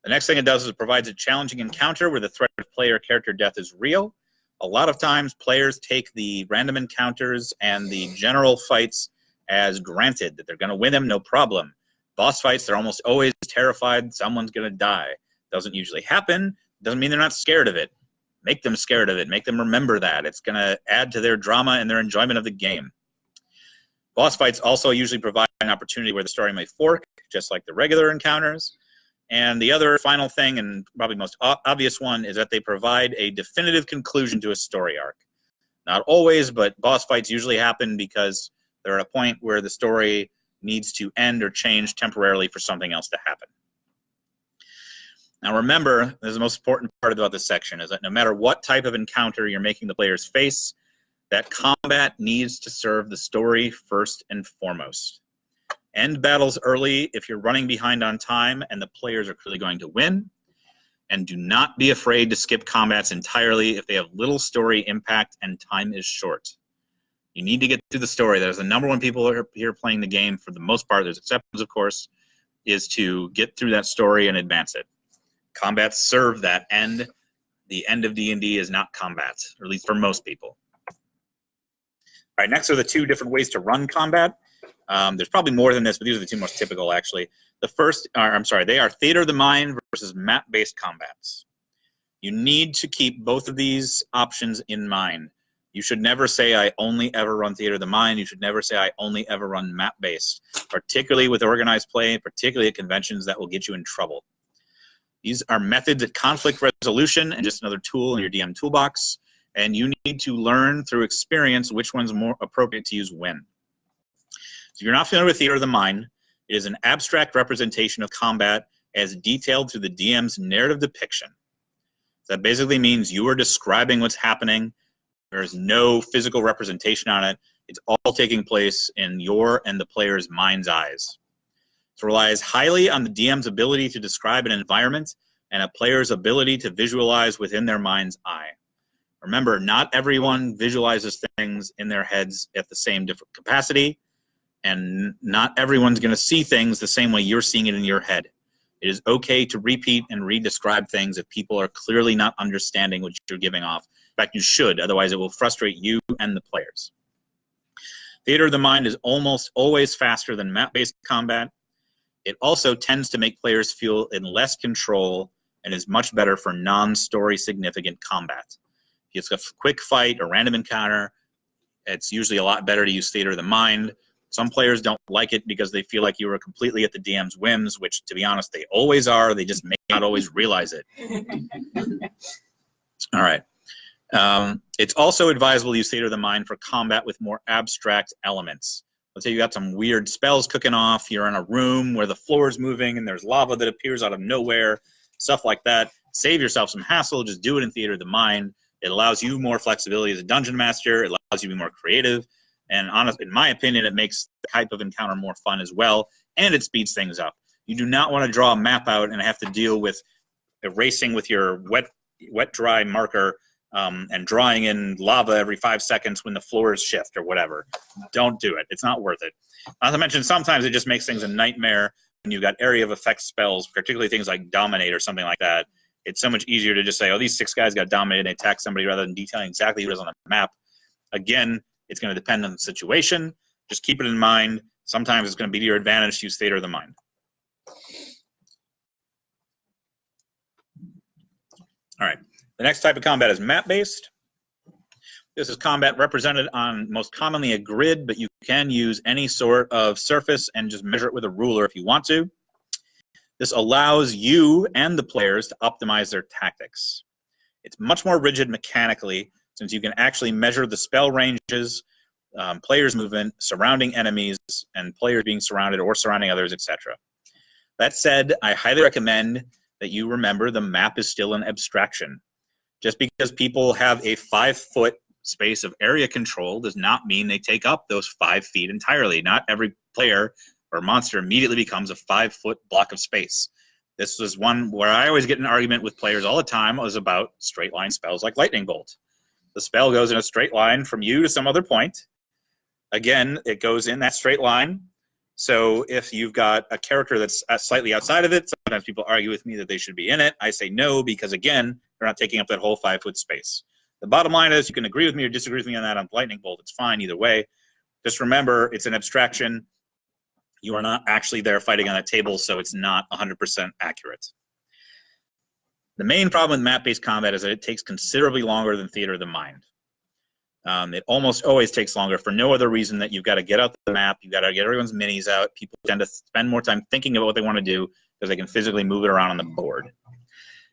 The next thing it does is it provides a challenging encounter where the threat of player character death is real. A lot of times, players take the random encounters and the general fights as granted, that they're going to win them, no problem. Boss fights, they're almost always terrified someone's going to die. Doesn't usually happen. Doesn't mean they're not scared of it. Make them scared of it. Make them remember that. It's going to add to their drama and their enjoyment of the game. Boss fights also usually provide an opportunity where the story may fork, just like the regular encounters. And the other final thing, and probably most obvious one, is that they provide a definitive conclusion to a story arc. Not always, but boss fights usually happen because they're at a point where the story needs to end or change temporarily for something else to happen. Now remember, this is the most important part about this section, is that no matter what type of encounter you're making the players face, that combat needs to serve the story first and foremost. End battles early if you're running behind on time and the players are clearly going to win. And do not be afraid to skip combats entirely if they have little story impact and time is short. You need to get through the story. That is the number one people are here playing the game for the most part. There's exceptions, of course, is to get through that story and advance it. Combats serve that end. The end of D&D is not combat, or at least for most people. All right, next are the two different ways to run combat. There's probably more than this, but these are the two most typical, actually. The first, they are theater of the mind versus map-based combats. You need to keep both of these options in mind. You should never say, I only ever run theater of the mind. You should never say, I only ever run map-based, particularly with organized play, particularly at conventions that will get you in trouble. These are methods at conflict resolution and just another tool in your DM toolbox, and you need to learn through experience which one's more appropriate to use when. So if you're not familiar with theater of the mind, it is an abstract representation of combat as detailed through the DM's narrative depiction. So that basically means you are describing what's happening. There is no physical representation on it. It's all taking place in your and the player's mind's eyes. It relies highly on the DM's ability to describe an environment and a player's ability to visualize within their mind's eye. Remember, not everyone visualizes things in their heads at the same different capacity, and not everyone's going to see things the same way you're seeing it in your head. It is okay to repeat and re-describe things if people are clearly not understanding what you're giving off. In fact, you should, otherwise it will frustrate you and the players. Theater of the mind is almost always faster than map-based combat. It also tends to make players feel in less control and is much better for non-story significant combat. If it's a quick fight, a random encounter, it's usually a lot better to use theater of the mind. Some players don't like it because they feel like you are completely at the DM's whims, which, to be honest, they always are. They just may not always realize it. All right. It's also advisable to use theater of the mind for combat with more abstract elements. Let's say you got some weird spells cooking off. You're in a room where the floor is moving and there's lava that appears out of nowhere, stuff like that. Save yourself some hassle. Just do it in theater of the mind. It allows you more flexibility as a dungeon master. It allows you to be more creative. And honestly, in my opinion, it makes the type of encounter more fun as well, and it speeds things up. You do not want to draw a map out and have to deal with erasing with your wet-dry marker and drawing in lava every 5 seconds when the floors shift or whatever. Don't do it. It's not worth it. Not to mention, sometimes it just makes things a nightmare when you've got area of effect spells, particularly things like Dominate or something like that. It's so much easier to just say, oh, these 6 guys got dominated and they attack somebody, rather than detailing exactly who is on the map. Again, it's going to depend on the situation. Just keep it in mind. Sometimes it's going to be to your advantage to use theater of the mind. All right. The next type of combat is map-based. This is combat represented on most commonly a grid, but you can use any sort of surface and just measure it with a ruler if you want to. This allows you and the players to optimize their tactics. It's much more rigid mechanically, since you can actually measure the spell ranges, players' movement, surrounding enemies, and players being surrounded or surrounding others, etc. That said, I highly recommend that you remember the map is still an abstraction. Just because people have a 5-foot space of area control does not mean they take up those 5 feet entirely. Not every player or monster immediately becomes a 5-foot block of space. This was one where I always get an argument with players all the time, was about straight line spells like Lightning Bolt. The spell goes in a straight line from you to some other point. Again, it goes in that straight line. So if you've got a character that's slightly outside of it, sometimes people argue with me that they should be in it. I say no, because again, they're not taking up that whole 5-foot space. The bottom line is, you can agree with me or disagree with me on that on Lightning Bolt. It's fine either way. Just remember, it's an abstraction. You are not actually there fighting on a table, so it's not 100% accurate. The main problem with map-based combat is that it takes considerably longer than theater of the mind. It almost always takes longer for no other reason that you've got to get out the map, you've got to get everyone's minis out. People tend to spend more time thinking about what they want to do because they can physically move it around on the board.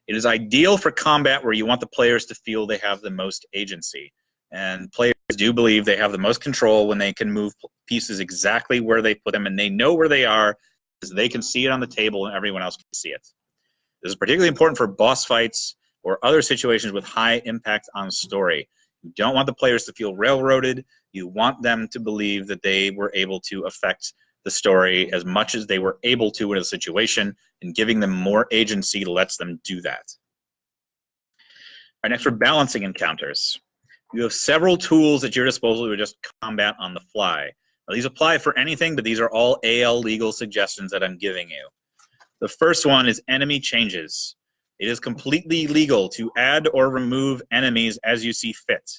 It is ideal for combat where you want the players to feel they have the most agency. And players do believe they have the most control when they can move pieces exactly where they put them, and they know where they are because they can see it on the table and everyone else can see it. This is particularly important for boss fights or other situations with high impact on story. You don't want the players to feel railroaded. You want them to believe that they were able to affect the story as much as they were able to in a situation, and giving them more agency lets them do that. All right, next we're balancing encounters. You have several tools at your disposal to just combat on the fly. Now, these apply for anything, but these are all AL legal suggestions that I'm giving you. The first one is enemy changes. It is completely legal to add or remove enemies as you see fit.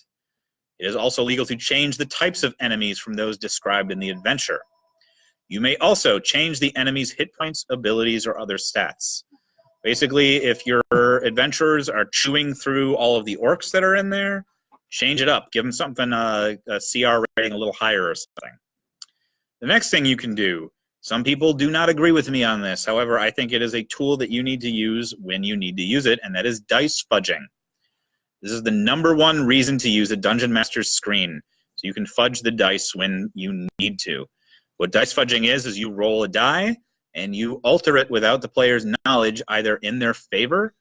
It is also legal to change the types of enemies from those described in the adventure. You may also change the enemy's hit points, abilities, or other stats. Basically, if your adventurers are chewing through all of the orcs that are in there, change it up. Give them something, a CR rating a little higher or something. The next thing you can do, some people do not agree with me on this. However, I think it is a tool that you need to use when you need to use it, and that is dice fudging. This is the #1 reason to use a Dungeon Master's screen, so you can fudge the dice when you need to. What dice fudging is you roll a die, and you alter it without the player's knowledge, either in their favor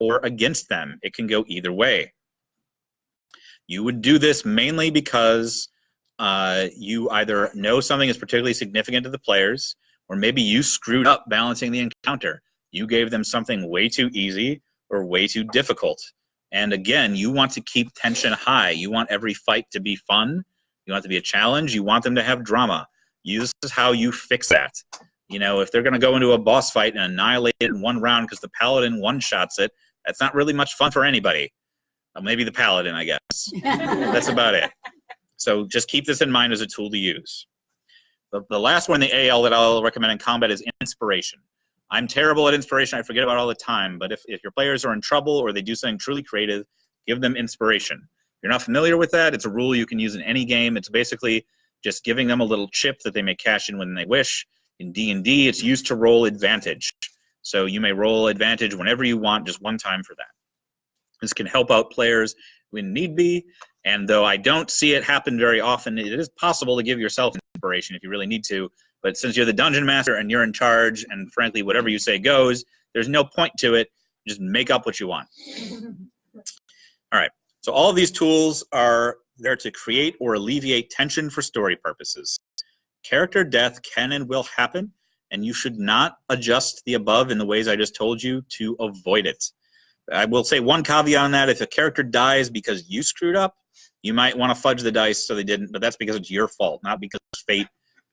or against them. It can go either way. You would do this mainly because you either know something is particularly significant to the players, or maybe you screwed up balancing the encounter. You gave them something way too easy or way too difficult. And again, you want to keep tension high. You want every fight to be fun. You want it to be a challenge. You want them to have drama. This is how you fix that. You know, if they're going to go into a boss fight and annihilate it in one round because the paladin one-shots it, that's not really much fun for anybody. Well, maybe the paladin, I guess. That's about it. So just keep this in mind as a tool to use. The last one, the AL, that I'll recommend in combat is inspiration. I'm terrible at inspiration. I forget about it all the time. But if your players are in trouble or they do something truly creative, Give them inspiration. If you're not familiar with that, it's a rule you can use in any game. It's basically just giving them a little chip that they may cash in when they wish. In D&D, it's used to roll advantage. So you may roll advantage whenever you want, just one time for that. This can help out players when need be, and though I don't see it happen very often, it is possible to give yourself inspiration if you really need to. But since you're the dungeon master and you're in charge, and frankly, whatever you say goes, there's no point to it. Just make up what you want. All right. So all of these tools are there to create or alleviate tension for story purposes. Character death can and will happen, and you should not adjust the above in the ways I just told you to avoid it. I will say one caveat on that. If a character dies because you screwed up, you might want to fudge the dice so they didn't, but that's because it's your fault, not because fate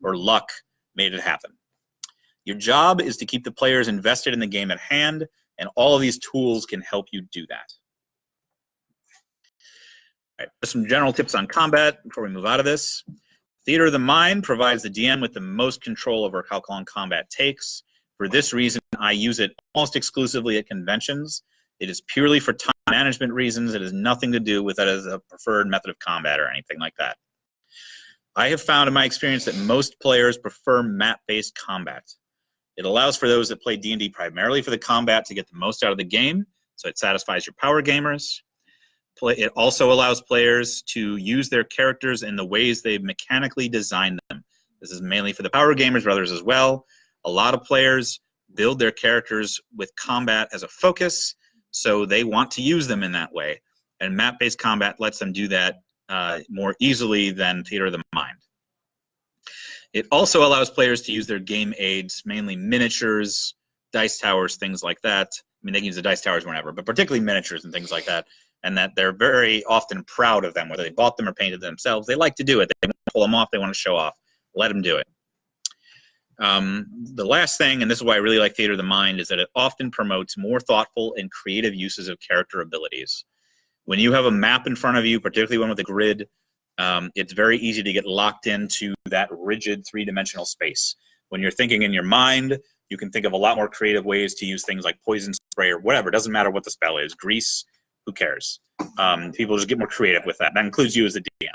or luck made it happen. Your job is to keep the players invested in the game at hand, and all of these tools can help you do that. All right, some general tips on combat before we move out of this. Theater of the Mind provides the DM with the most control over how long combat takes. For this reason, I use it almost exclusively at conventions. It is purely for time management reasons. It has nothing to do with it as a preferred method of combat or anything like that. I have found in my experience that most players prefer map-based combat. It allows for those that play D&D primarily for the combat to get the most out of the game, so it satisfies your power gamers. It also allows players to use their characters in the ways they've mechanically designed them. This is mainly for the power gamers, but others as well. A lot of players build their characters with combat as a focus, so they want to use them in that way. And map-based combat lets them do that more easily than Theater of the Mind. It also allows players to use their game aids, mainly miniatures, dice towers, things like that. I mean, they can use the dice towers whenever, but particularly miniatures and things like that, and that they're very often proud of them, whether they bought them or painted them themselves. They like to do it. They want to pull them off. They want to show off. Let them do it. The last thing, and this is why I really like Theater of the Mind, is that it often promotes more thoughtful and creative uses of character abilities. When you have a map in front of you, particularly one with a grid, it's very easy to get locked into that rigid three-dimensional space. When you're thinking in your mind, you can think of a lot more creative ways to use things like poison spray or whatever. It doesn't matter what the spell is. Grease, who cares? People just get more creative with that. That includes you as the DM.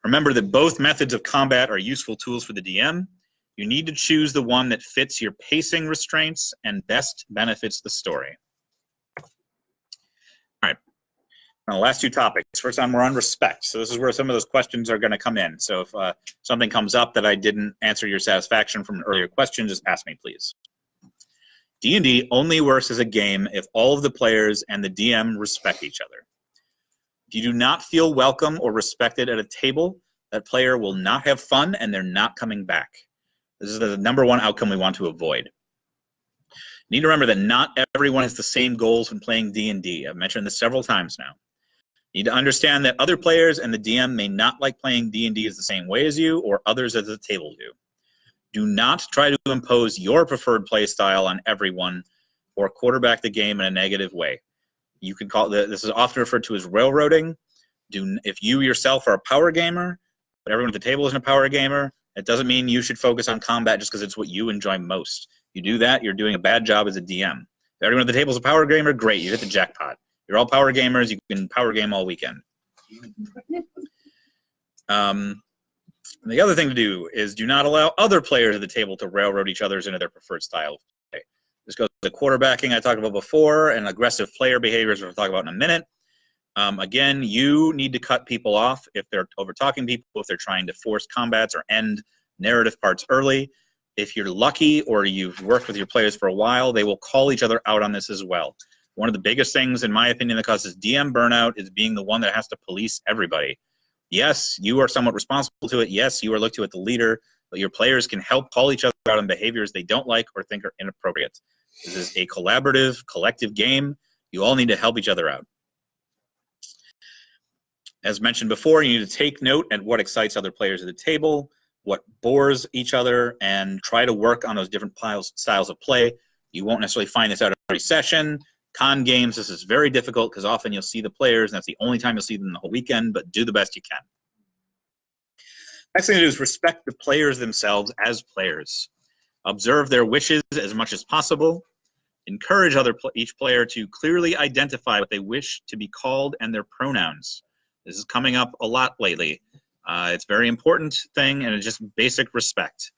Remember that both methods of combat are useful tools for the DM. You need to choose the one that fits your pacing restraints and best benefits the story. All right. Now, the last two topics. First on, we're on respect. So this is where some of those questions are going to come in. So if something comes up that I didn't answer your satisfaction from an earlier question, just ask me, please. D&D only works as a game if all of the players and the DM respect each other. If you do not feel welcome or respected at a table, that player will not have fun and they're not coming back. This is the #1 outcome we want to avoid. You need to remember that not everyone has the same goals when playing D&D. I've mentioned this several times now. You need to understand that other players and the DM may not like playing D&D as the same way as you or others at the table do. Do not try to impose your preferred play style on everyone or quarterback the game in a negative way. You can call this is often referred to as railroading. If you yourself are a power gamer, but everyone at the table isn't a power gamer, it doesn't mean you should focus on combat just because it's what you enjoy most. You do that, you're doing a bad job as a DM. If everyone at the table is a power gamer, great, you hit the jackpot. You're all power gamers, you can power game all weekend. The other thing to do is do not allow other players at the table to railroad each other into their preferred style of play. This goes to the quarterbacking I talked about before and aggressive player behaviors we'll talk about in a minute. Again, you need to cut people off if they're over-talking people, if they're trying to force combats or end narrative parts early. If you're lucky or you've worked with your players for a while, they will call each other out on this as well. One of the biggest things, in my opinion, that causes DM burnout is being the one that has to police everybody. Yes, you are somewhat responsible to it. Yes, you are looked to as the leader, but your players can help call each other out on behaviors they don't like or think are inappropriate. This is a collaborative, collective game. You all need to help each other out. As mentioned before, you need to take note at what excites other players at the table, what bores each other, and try to work on those different styles of play. You won't necessarily find this out every session. Con games, this is very difficult because often you'll see the players, and that's the only time you'll see them the whole weekend, but do the best you can. Next thing to do is respect the players themselves as players. Observe their wishes as much as possible. Encourage each player to clearly identify what they wish to be called and their pronouns. This is coming up a lot lately. It's a very important thing, and it's just basic respect.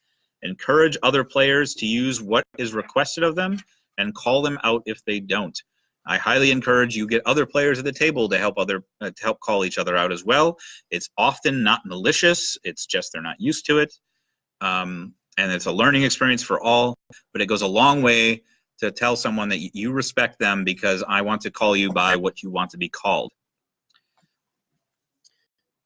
Encourage other players to use what is requested of them and call them out if they don't. I highly encourage you get other players at the table to help call each other out as well. It's often not malicious. It's just they're not used to it. And it's a learning experience for all, but it goes a long way to tell someone that you respect them because I want to call you by what you want to be called.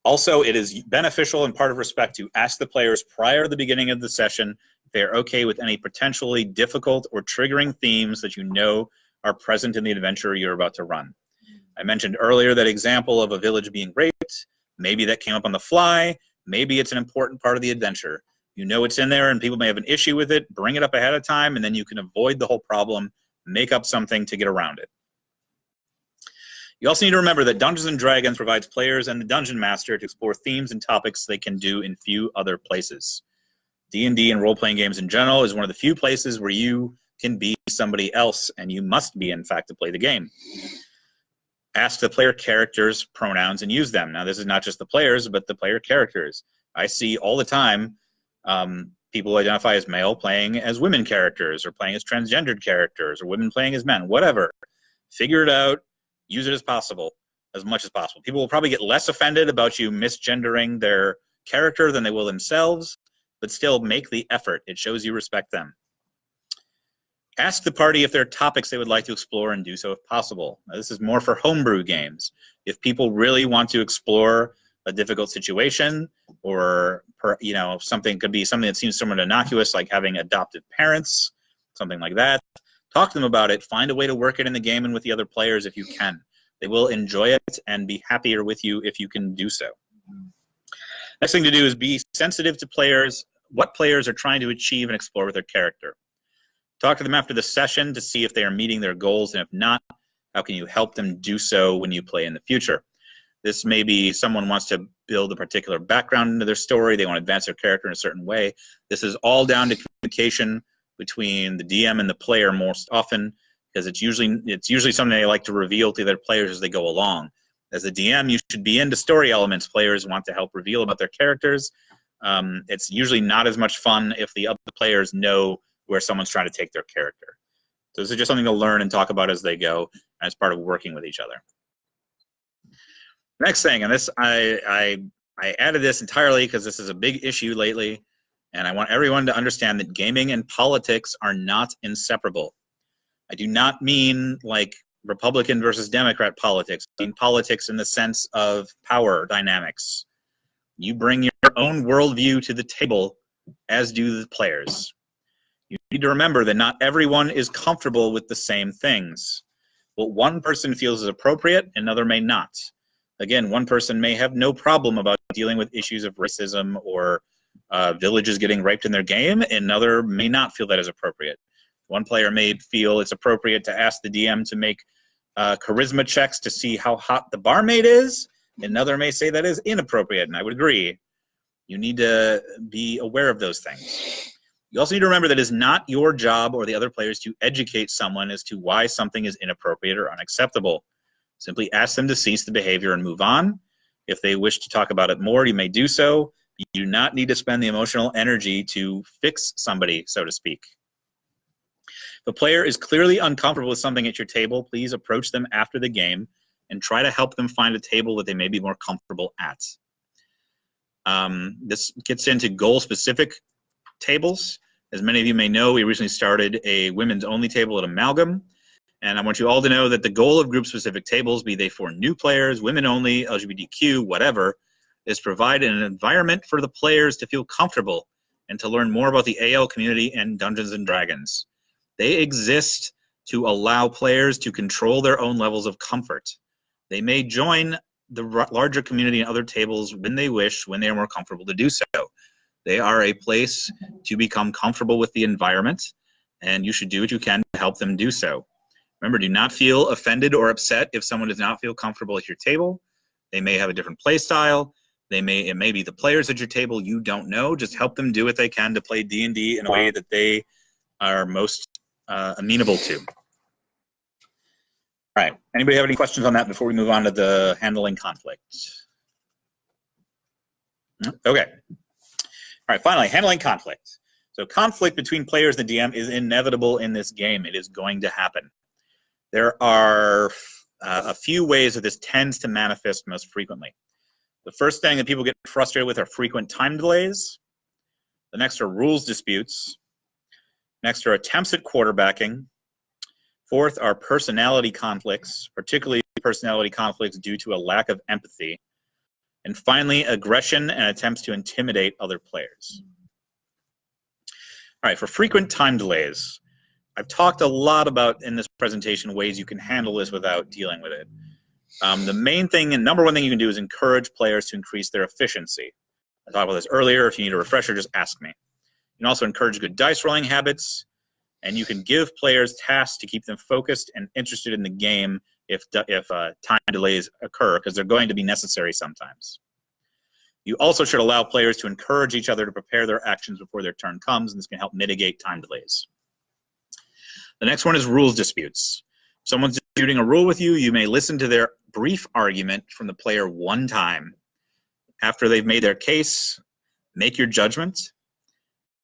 Also, it is beneficial and part of respect to ask the players prior to the beginning of the session if they're okay with any potentially difficult or triggering themes that you know are present in the adventure you're about to run. I mentioned earlier that example of a village being raped. Maybe that came up on the fly. Maybe it's an important part of the adventure. You know it's in there and people may have an issue with it. Bring it up ahead of time and then you can avoid the whole problem. Make up something to get around it. You also need to remember that Dungeons & Dragons provides players and the Dungeon Master to explore themes and topics they can do in few other places. D&D and role-playing games in general is one of the few places where you can be somebody else, and you must be, in fact, to play the game. Ask the player characters' pronouns and use them. Now, this is not just the players, but the player characters. I see all the time people identify as male playing as women characters, or playing as transgendered characters, or women playing as men, whatever. Figure it out. Use it as much as possible. People will probably get less offended about you misgendering their character than they will themselves, but still make the effort. It shows you respect them. Ask the party if there are topics they would like to explore and do so if possible. Now, this is more for homebrew games. If people really want to explore a difficult situation or something could be something that seems somewhat innocuous like having adoptive parents, something like that, talk to them about it. Find a way to work it in the game and with the other players if you can. They will enjoy it and be happier with you if you can do so. Next thing to do is be sensitive to players, what players are trying to achieve and explore with their character. Talk to them after the session to see if they are meeting their goals, and if not, how can you help them do so when you play in the future. This may be someone wants to build a particular background into their story, they want to advance their character in a certain way. This is all down to communication between the DM and the player most often, because it's usually something they like to reveal to their players as they go along. As a DM, you should be into story elements players want to help reveal about their characters. It's usually not as much fun if the other players know where someone's trying to take their character. So this is just something to learn and talk about as they go, as part of working with each other. Next thing, and this I added this entirely because this is a big issue lately, and I want everyone to understand that gaming and politics are not inseparable. I do not mean like Republican versus Democrat politics. I mean politics in the sense of power dynamics. You bring your own worldview to the table, as do the players. You need to remember that not everyone is comfortable with the same things. What one person feels is appropriate, another may not. Again, one person may have no problem about dealing with issues of racism or villages getting raped in their game, another may not feel that is appropriate. One player may feel it's appropriate to ask the DM to make charisma checks to see how hot the barmaid is, another may say that is inappropriate, and I would agree. You need to be aware of those things. You also need to remember that it is not your job or the other players to educate someone as to why something is inappropriate or unacceptable. Simply ask them to cease the behavior and move on. If they wish to talk about it more, you may do so. You do not need to spend the emotional energy to fix somebody, so to speak. If a player is clearly uncomfortable with something at your table, please approach them after the game and try to help them find a table that they may be more comfortable at. This gets into goal-specific tables. As many of you may know, we recently started a women's-only table at Amalgam, and I want you all to know that the goal of group-specific tables, be they for new players, women-only, LGBTQ, whatever, is provide an environment for the players to feel comfortable and to learn more about the AL community and Dungeons & Dragons. They exist to allow players to control their own levels of comfort. They may join the larger community and other tables when they wish, when they are more comfortable to do so. They are a place to become comfortable with the environment, and you should do what you can to help them do so. Remember, do not feel offended or upset if someone does not feel comfortable at your table. They may have a different play style. It may be the players at your table you don't know. Just help them do what they can to play D&D in a way that they are most amenable to. All right. Anybody have any questions on that before we move on to the handling conflict? Okay. All right, finally, handling conflict. So conflict between players and the DM is inevitable in this game. It is going to happen. There are a few ways that this tends to manifest most frequently. The first thing that people get frustrated with are frequent time delays. The next are rules disputes. Next are attempts at quarterbacking. Fourth are personality conflicts, particularly personality conflicts due to a lack of empathy. And finally, aggression and attempts to intimidate other players. All right, for frequent time delays, I've talked a lot about in this presentation ways you can handle this without dealing with it. The main thing and number one thing you can do is encourage players to increase their efficiency. I talked about this earlier. If you need a refresher, just ask me. You can also encourage good dice rolling habits, and you can give players tasks to keep them focused and interested in the game if time delays occur, because they're going to be necessary sometimes. You also should allow players to encourage each other to prepare their actions before their turn comes, and this can help mitigate time delays. The next one is rules disputes. If someone's disputing a rule with you, you may listen to their brief argument from the player one time. After they've made their case, make your judgment.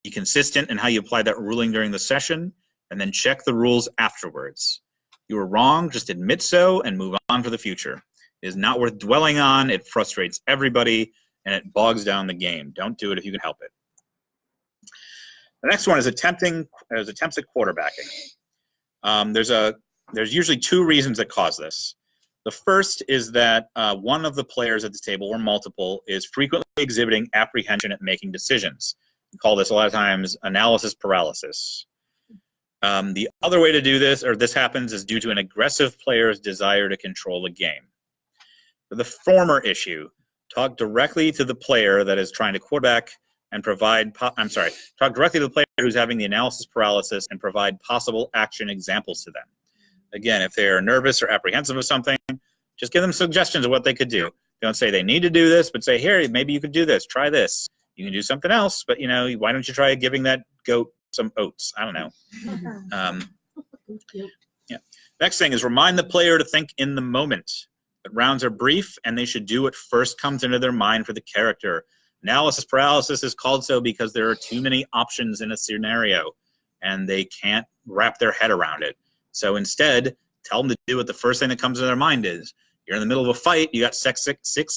Be consistent in how you apply that ruling during the session, and then check the rules afterwards. You were wrong, just admit so and move on for the future. It is not worth dwelling on. It frustrates everybody, and it bogs down the game. Don't do it if you can help it. The next one is attempts at quarterbacking. There's usually two reasons that cause this. The first is that one of the players at the table, or multiple, is frequently exhibiting apprehension at making decisions. We call this a lot of times analysis paralysis. The other way to do this, or this happens, is due to an aggressive player's desire to control the game. For the former issue, talk directly to the player that is trying to quarterback and provide, talk directly to the player who's having the analysis paralysis and provide possible action examples to them. Again, if they're nervous or apprehensive of something, just give them suggestions of what they could do. Don't say they need to do this, but say, here, maybe you could do this, try this. You can do something else, but why don't you try giving that goat some oats? I don't know. Yeah. Next thing is remind the player to think in the moment. The rounds are brief, and they should do what first comes into their mind for the character. Analysis paralysis is called so because there are too many options in a scenario, and they can't wrap their head around it. So instead, tell them to do what the first thing that comes into their mind is. You're in the middle of a fight. You got 6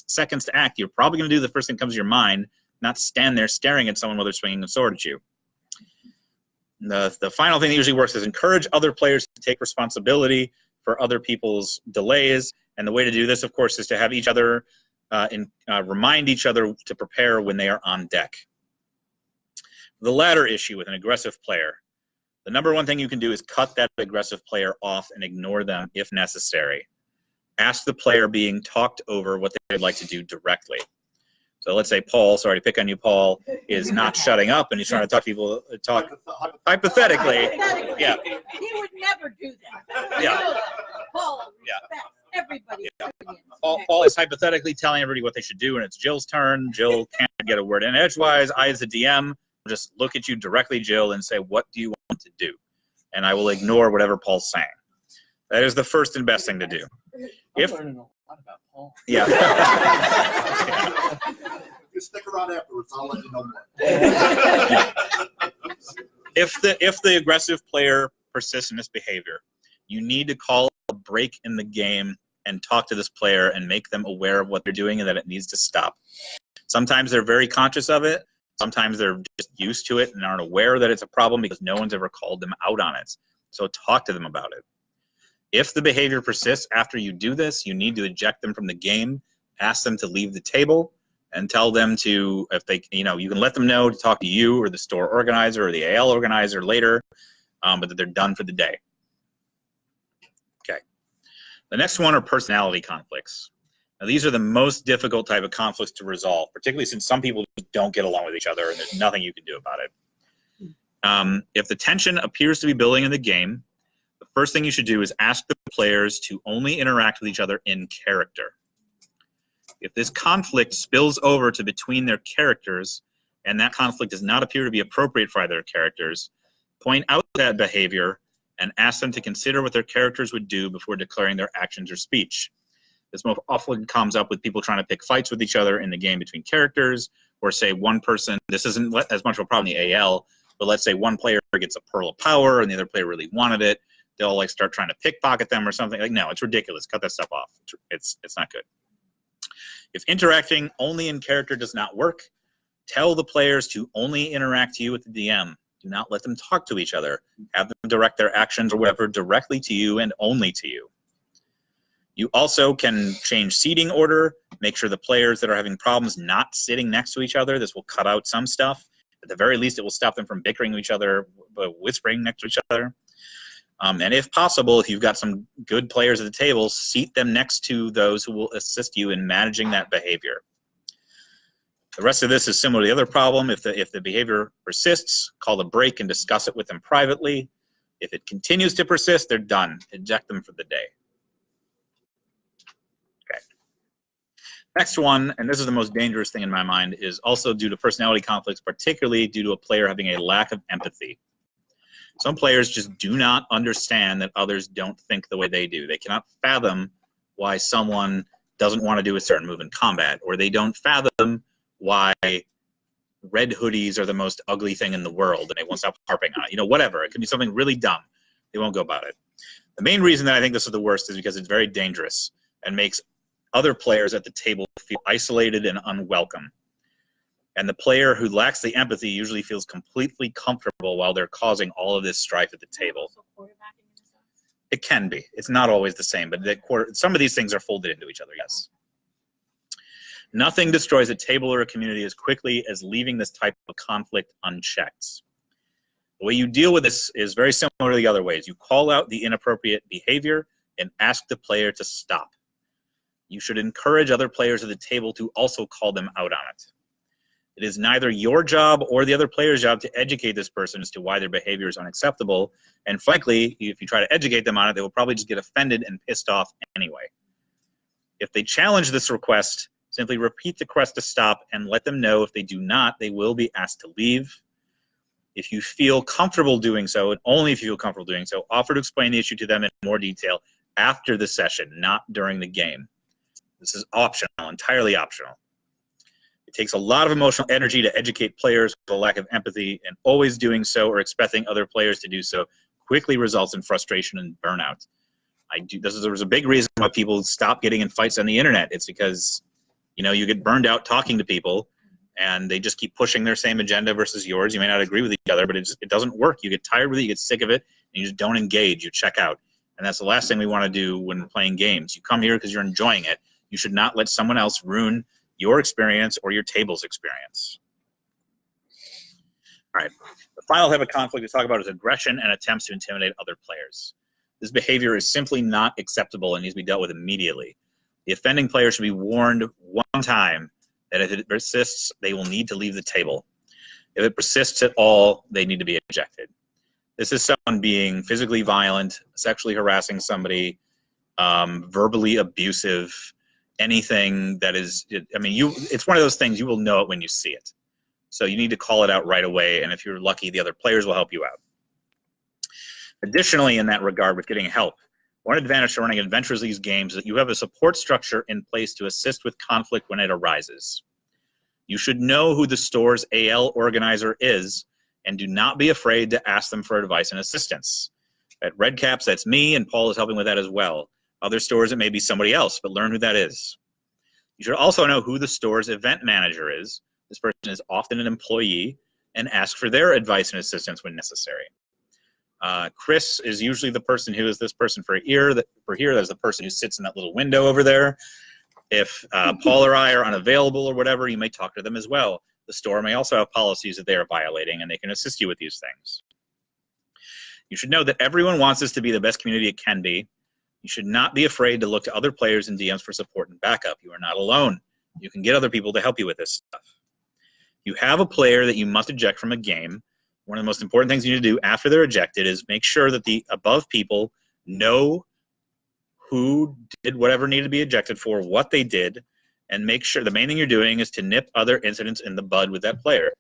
seconds to act. You're probably going to do the first thing that comes to your mind, not stand there staring at someone while they're swinging a sword at you. The final thing that usually works is encourage other players to take responsibility for other people's delays. And the way to do this, of course, is to have each other remind each other to prepare when they are on deck. The latter issue with an aggressive player, the number one thing you can do is cut that aggressive player off and ignore them if necessary. Ask the player being talked over what they'd like to do directly. So let's say Paul, sorry to pick on you, Paul, is not shutting up and he's trying to talk to people, hypothetically. Yeah. He would never do that. Yeah. Paul respects everybody's opinion. Paul is hypothetically telling everybody what they should do, and it's Jill's turn. Jill can't get a word in edgewise. I, as the DM, will just look at you directly, Jill, and say, what do you want to do? And I will ignore whatever Paul's saying. That is the first and best thing to do. I'm learning a lot about Paul. Yeah. If you stick around afterwards, I'll let you know more. If the aggressive player persists in this behavior, you need to call a break in the game and talk to this player and make them aware of what they're doing and that it needs to stop. Sometimes they're very conscious of it. Sometimes they're just used to it and aren't aware that it's a problem because no one's ever called them out on it. So talk to them about it. If the behavior persists after you do this, you need to eject them from the game, ask them to leave the table, and tell them to, if they, you can let them know to talk to you or the store organizer or the AL organizer later, but that they're done for the day. Okay. The next one are personality conflicts. Now, these are the most difficult type of conflicts to resolve, particularly since some people don't get along with each other and there's nothing you can do about it. If the tension appears to be building in the game, the first thing you should do is ask the players to only interact with each other in character. If this conflict spills over to between their characters, and that conflict does not appear to be appropriate for either characters, point out that behavior and ask them to consider what their characters would do before declaring their actions or speech. This most often comes up with people trying to pick fights with each other in the game between characters, or say one person, this isn't as much of a problem in the AL, but let's say one player gets a Pearl of Power and the other player really wanted it. They'll like start trying to pickpocket them or something. Like, no, it's ridiculous. Cut that stuff off. It's not good. If interacting only in character does not work, tell the players to only interact to you with the DM. Do not let them talk to each other. Have them direct their actions or whatever directly to you and only to you. You also can change seating order, make sure the players that are having problems not sitting next to each other. This will cut out some stuff. At the very least, it will stop them from bickering with each other, whispering next to each other. And if possible, if you've got some good players at the table, seat them next to those who will assist you in managing that behavior. The rest of this is similar to the other problem. If the behavior persists, call a break and discuss it with them privately. If it continues to persist, they're done. Eject them for the day. Okay. Next one, and this is the most dangerous thing in my mind, is also due to personality conflicts, particularly due to a player having a lack of empathy. Some players just do not understand that others don't think the way they do. They cannot fathom why someone doesn't want to do a certain move in combat, or they don't fathom why red hoodies are the most ugly thing in the world and they won't stop harping on it. You know, whatever. It could be something really dumb. They won't go about it. The main reason that I think this is the worst is because it's very dangerous and makes other players at the table feel isolated and unwelcome. And the player who lacks the empathy usually feels completely comfortable while they're causing all of this strife at the table. It can be. It's not always the same, but some of these things are folded into each other, yes. Nothing destroys a table or a community as quickly as leaving this type of conflict unchecked. The way you deal with this is very similar to the other ways. You call out the inappropriate behavior and ask the player to stop. You should encourage other players at the table to also call them out on it. It is neither your job or the other player's job to educate this person as to why their behavior is unacceptable. And frankly, if you try to educate them on it, they will probably just get offended and pissed off anyway. If they challenge this request, simply repeat the request to stop and let them know if they do not, they will be asked to leave. If you feel comfortable doing so, and only if you feel comfortable doing so, offer to explain the issue to them in more detail after the session, not during the game. This is optional, entirely optional. It takes a lot of emotional energy to educate players with a lack of empathy, and always doing so or expecting other players to do so quickly results in frustration and burnout. There's a big reason why people stop getting in fights on the internet. It's because, you know, you get burned out talking to people, and they just keep pushing their same agenda versus yours. You may not agree with each other, but it doesn't work. You get tired with it, you get sick of it, and you just don't engage. You check out. And that's the last thing we want to do when playing games. You come here because you're enjoying it. You should not let someone else ruin your experience or your table's experience. All right. The final type of conflict we talk about is aggression and attempts to intimidate other players. This behavior is simply not acceptable and needs to be dealt with immediately. The offending player should be warned one time that if it persists, they will need to leave the table. If it persists at all, they need to be ejected. This is someone being physically violent, sexually harassing somebody, verbally abusive, anything that is, I mean, it's one of those things, you will know it when you see it. So you need to call it out right away, and if you're lucky, the other players will help you out. Additionally, in that regard, with getting help, one advantage to running Adventurers League games is that you have a support structure in place to assist with conflict when it arises. You should know who the store's AL organizer is, and do not be afraid to ask them for advice and assistance. At Redcaps, that's me, and Paul is helping with that as well. Other stores, it may be somebody else, but learn who that is. You should also know who the store's event manager is. This person is often an employee, and ask for their advice and assistance when necessary. Chris is usually the person who is this person for here. That's the person who sits in that little window over there. If Paul or I are unavailable or whatever, you may talk to them as well. The store may also have policies that they are violating, and they can assist you with these things. You should know that everyone wants this to be the best community it can be. You should not be afraid to look to other players and DMs for support and backup. You are not alone. You can get other people to help you with this stuff. You have a player that you must eject from a game. One of the most important things you need to do after they're ejected is make sure that the above people know who did whatever needed to be ejected for, what they did, and make sure the main thing you're doing is to nip other incidents in the bud with that player.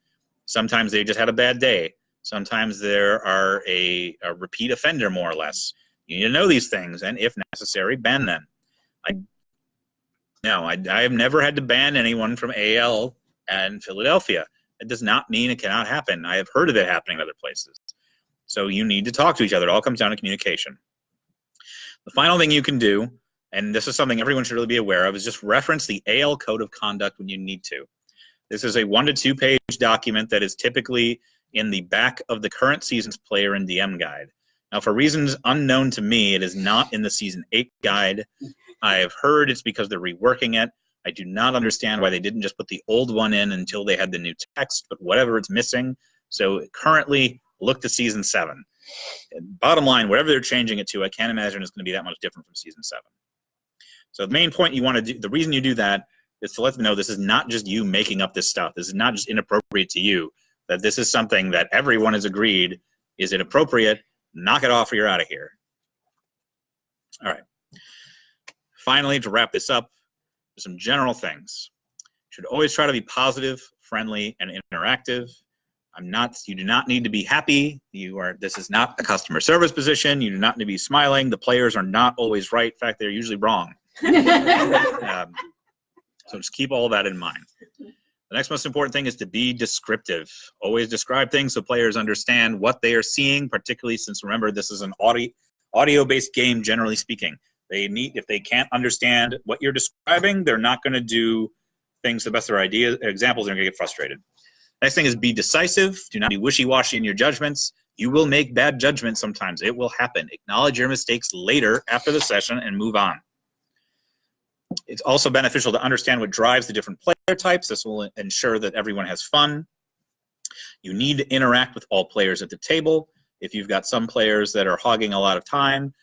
Sometimes they just had a bad day. Sometimes there are a repeat offender, more or less. You need to know these things, and if necessary, ban them. I have never had to ban anyone from AL and Philadelphia. It does not mean it cannot happen. I have heard of it happening in other places. So you need to talk to each other. It all comes down to communication. The final thing you can do, and this is something everyone should really be aware of, is just reference the AL Code of Conduct when you need to. This is a 1 to 2 page document that is typically in the back of the current season's player and DM guide. Now, for reasons unknown to me, it is not in the Season 8 guide. I have heard it's because they're reworking it. I do not understand why they didn't just put the old one in until they had the new text, but whatever, it's missing. So currently, look to Season 7. And bottom line, whatever they're changing it to, I can't imagine it's going to be that much different from Season 7. So the main point you want to do, the reason you do that is to let them know this is not just you making up this stuff. This is not just inappropriate to you, that this is something that everyone has agreed is inappropriate. Knock it off or you're out of here. All right. Finally, to wrap this up, some general things. You should always try to be positive, friendly, and interactive. You do not need to be happy. This is not a customer service position. You do not need to be smiling. The players are not always right. In fact, they're usually wrong. So just keep all that in mind. The next most important thing is to be descriptive. Always describe things so players understand what they are seeing, particularly since, remember, this is an audio-based game, generally speaking. If they can't understand what you're describing, they're not going to do things to the best of their examples, they're going to get frustrated. Next thing is be decisive. Do not be wishy-washy in your judgments. You will make bad judgments sometimes. It will happen. Acknowledge your mistakes later after the session and move on. It's also beneficial to understand what drives the different player types. This will ensure that everyone has fun. You need to interact with all players at the table. If you've got some players that are hogging a lot of time,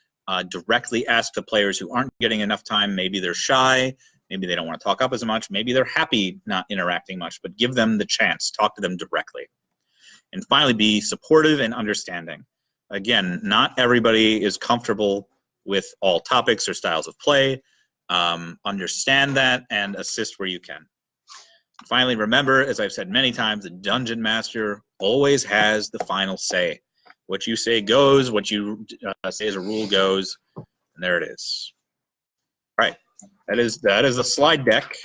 directly ask the players who aren't getting enough time. Maybe they're shy. Maybe they don't want to talk up as much. Maybe they're happy not interacting much, but give them the chance. Talk to them directly. And finally, be supportive and understanding. Again, not everybody is comfortable with all topics or styles of play. Understand that and assist where you can. Finally, remember, as I've said many times, the Dungeon Master always has the final say. What you say goes, what you say as a rule goes, and there it is. All right, that is the slide deck.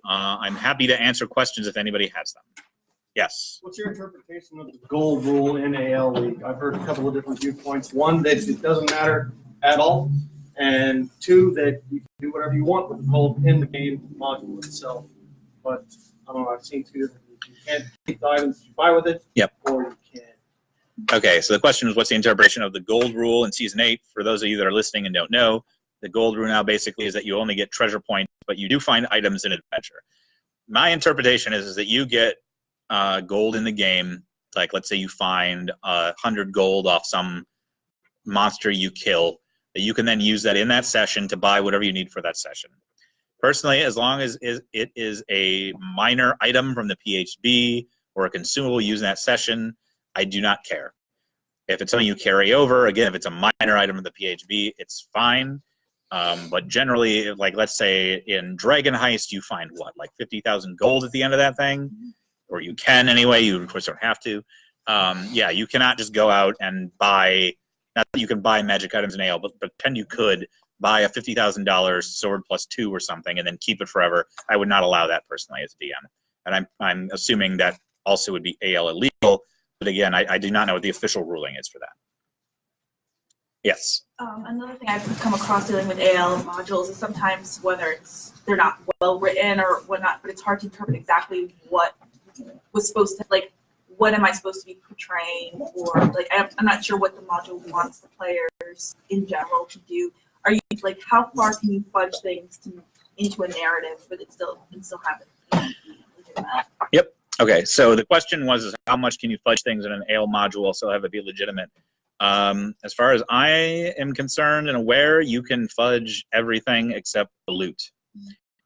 I'm happy to answer questions if anybody has them. Yes? What's your interpretation of the gold rule in AL League? I've heard a couple of different viewpoints. One, that it doesn't matter at all, and two, that you can do whatever you want with the gold in the game module itself. But I don't know, I've seen two different. You can't keep the items you buy with it, yep, or you can. Okay, so the question is, what's the interpretation of the gold rule in Season 8? For those of you that are listening and don't know, the gold rule now basically is that you only get treasure points, but you do find items in adventure. My interpretation is that you get gold in the game. Like, let's say you find 100 gold off some monster you kill, that you can then use that in that session to buy whatever you need for that session. Personally, as long as it is a minor item from the PHB or a consumable used in that session, I do not care. If it's something you carry over, again, if it's a minor item of the PHB, it's fine. But generally, like, let's say in Dragon Heist, you find what, like 50,000 gold at the end of that thing? Or you can anyway, you of course don't have to. Yeah, you cannot just go out and buy, not that you can buy magic items in AL, but pretend you could buy a $50,000 sword +2 or something and then keep it forever. I would not allow that personally as a DM. And I'm assuming that also would be AL illegal. But again, I do not know what the official ruling is for that. Yes? Another thing I've come across dealing with AL modules is sometimes whether they're not well written or whatnot, but it's hard to interpret exactly what was supposed to, like, what am I supposed to be portraying, or like I'm not sure what the module wants the players in general to do. Are you, like, how far can you fudge things into a narrative but it still have it legitimate? Yep. Okay, so the question was, how much can you fudge things in an AL module so have it be legitimate? As far as I am concerned and aware, you can fudge everything except the loot.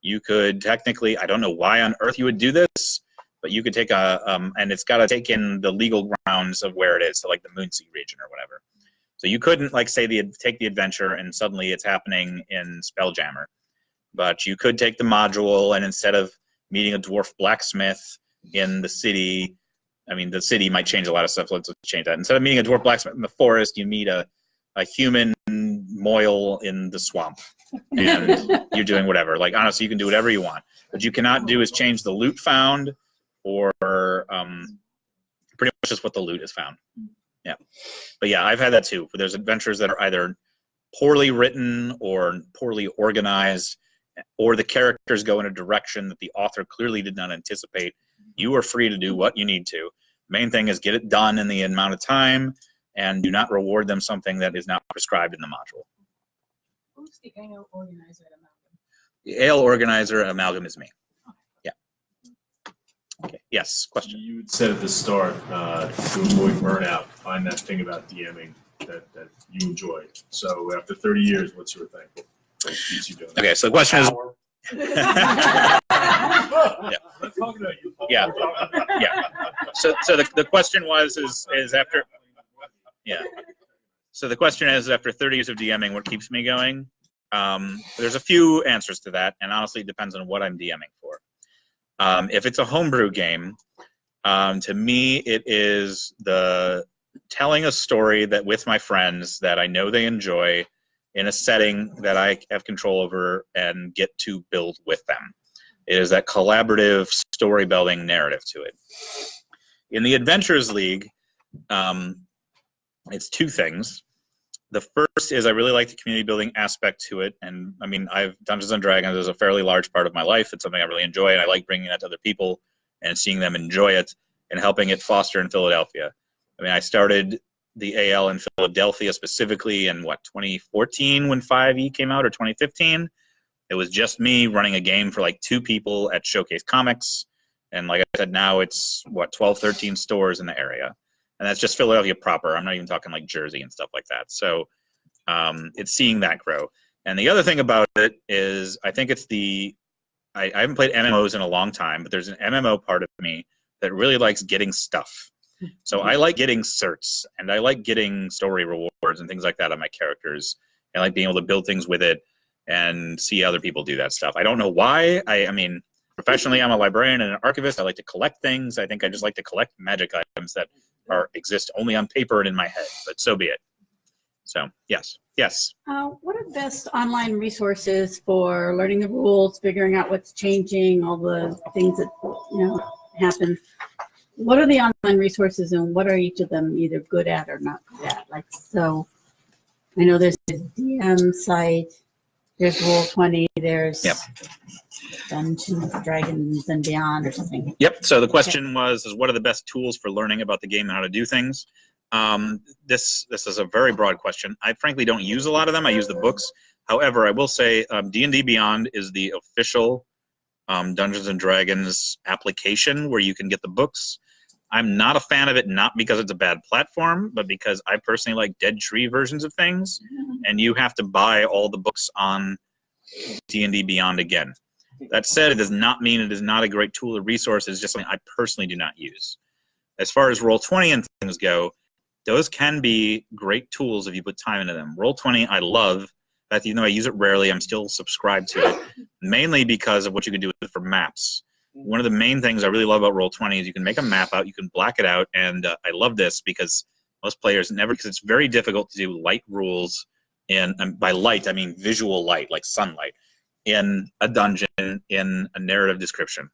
You could technically, I don't know why on earth you would do this, but you could take and it's got to take in the legal grounds of where it is, so like the Moonsea region or whatever. So you couldn't, like, say, take the adventure and suddenly it's happening in Spelljammer. But you could take the module and instead of meeting a dwarf blacksmith in the city, I mean, the city might change a lot of stuff. Let's change that. Instead of meeting a dwarf blacksmith in the forest, you meet a human moil in the swamp, and you're doing whatever. Like, honestly, you can do whatever you want. What you cannot do is change the loot found, or pretty much just what the loot is found. Yeah. But yeah, I've had that too. There's adventures that are either poorly written or poorly organized, or the characters go in a direction that the author clearly did not anticipate. You are free to do what you need to. Main thing is get it done in the amount of time, and do not reward them something that is not prescribed in the module. Who's the ale organizer at Amalgam? The ale organizer at Amalgam is me. Yeah. Okay. Yes. Question. You said at the start to avoid burnout, find that thing about DMing that you enjoy. So after 30 years, what's your thing? What keeps you doing? Okay. So the question is. Yeah. Yeah. Yeah. So the question was is after. Yeah. So the question is, after 30 years of DMing, what keeps me going? There's a few answers to that, and honestly, it depends on what I'm DMing for. If it's a homebrew game, to me, it is the telling a story that with my friends that I know they enjoy in a setting that I have control over and get to build with them. It is that collaborative story building narrative to it. In the Adventurers League, it's two things. The first is I really like the community building aspect to it, and I mean, Dungeons and Dragons is a fairly large part of my life. It's something I really enjoy, and I like bringing that to other people and seeing them enjoy it and helping it foster in Philadelphia. I mean, I started the AL in Philadelphia specifically in 2014 when 5e came out, or 2015. It was just me running a game for like 2 people at Showcase Comics, and like I said, now it's 12, 13 stores in the area. And that's just Philadelphia proper. I'm not even talking like Jersey and stuff like that. So it's seeing that grow. And the other thing about it is I think it's I haven't played MMOs in a long time, but there's an MMO part of me that really likes getting stuff. So I like getting certs, and I like getting story rewards and things like that on my characters. I like being able to build things with it and see other people do that stuff. I don't know why. I mean, professionally, I'm a librarian and an archivist. I like to collect things. I think I just like to collect magic items that exist only on paper and in my head, but so be it. So, yes. What are best online resources for learning the rules, figuring out what's changing, all the things that happen? What are the online resources, and what are each of them either good at or not good at? Like, so I know there's the DM site, there's Roll20, there's Dungeons, Dragons, and Beyond or something. Yep. So the question was, what are the best tools for learning about the game and how to do things? This is a very broad question. I frankly don't use a lot of them. I use the books. However, I will say D&D Beyond is the official Dungeons and Dragons application where you can get the books. I'm not a fan of it, not because it's a bad platform, but because I personally like dead tree versions of things, and you have to buy all the books on D&D Beyond again. That said, it does not mean it is not a great tool or resource. It's just something I personally do not use. As far as Roll20 and things go, those can be great tools if you put time into them. Roll20 I love. In fact, even though I use it rarely, I'm still subscribed to it, mainly because of what you can do with it for maps. One of the main things I really love about Roll20 is you can make a map out, you can black it out, and I love this because most players never, because it's very difficult to do light rules, and by light I mean visual light, like sunlight, in a dungeon, in a narrative description.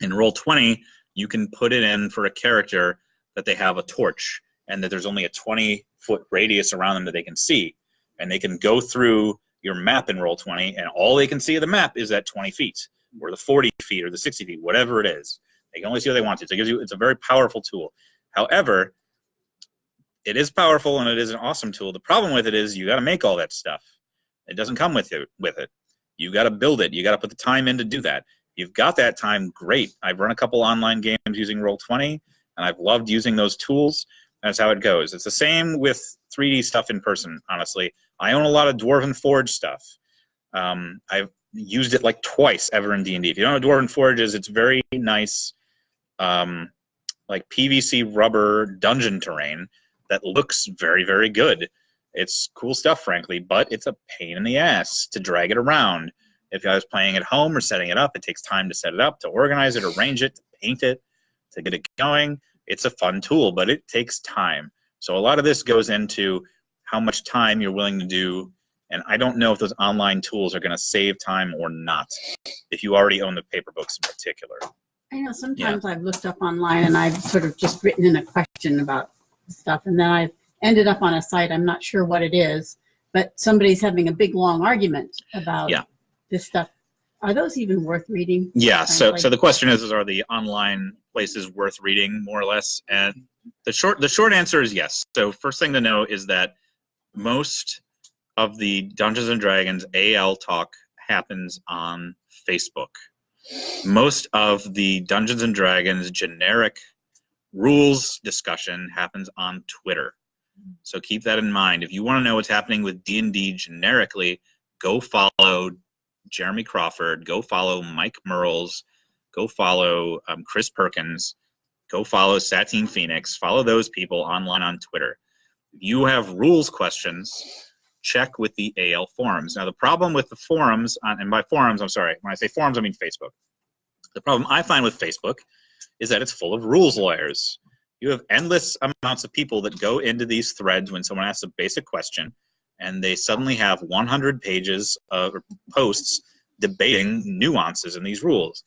In Roll20, you can put it in for a character that they have a torch, and that there's only a 20-foot radius around them that they can see, and they can go through your map in Roll20, and all they can see of the map is that 20 feet, or the 40 feet, or the 60 feet, whatever it is. They can only see what they want to. So it's a very powerful tool. However, it is powerful and it is an awesome tool. The problem with it is you got to make all that stuff. It doesn't come with it. You got to build it. You got to put the time in to do that. You've got that time, great. I've run a couple online games using Roll20, and I've loved using those tools. That's how it goes. It's the same with 3D stuff in person, honestly. I own a lot of Dwarven Forge stuff. I've used it like twice ever in D&D. If you don't know what Dwarven Forge is, it's very nice, like PVC rubber dungeon terrain that looks very, very good. It's cool stuff, frankly, but it's a pain in the ass to drag it around. If I was playing at home or setting it up, it takes time to set it up, to organize it, arrange it, to paint it, to get it going. It's a fun tool, but it takes time. So a lot of this goes into how much time you're willing to do, and I don't know if those online tools are going to save time or not, if you already own the paper books in particular. I know sometimes I've looked up online and I've sort of just written in a question about stuff, and then I've ended up on a site, I'm not sure what it is, but somebody's having a big long argument about this stuff. Are those even worth reading? Yeah, so the question is are the online places worth reading, more or less? And the short answer is yes. So first thing to know is that most of the Dungeons and Dragons AL talk happens on Facebook. Most of the Dungeons and Dragons generic rules discussion happens on Twitter. So keep that in mind. If you want to know what's happening with D&D generically, go follow Jeremy Crawford, go follow Mike Merles, go follow Chris Perkins, go follow Satine Phoenix, follow those people online on Twitter. If you have rules questions, check with the AL forums. Now the problem with the forums, and by forums, I'm sorry, when I say forums, I mean Facebook. The problem I find with Facebook is that it's full of rules lawyers. You have endless amounts of people that go into these threads when someone asks a basic question, and they suddenly have 100 pages of posts debating nuances in these rules.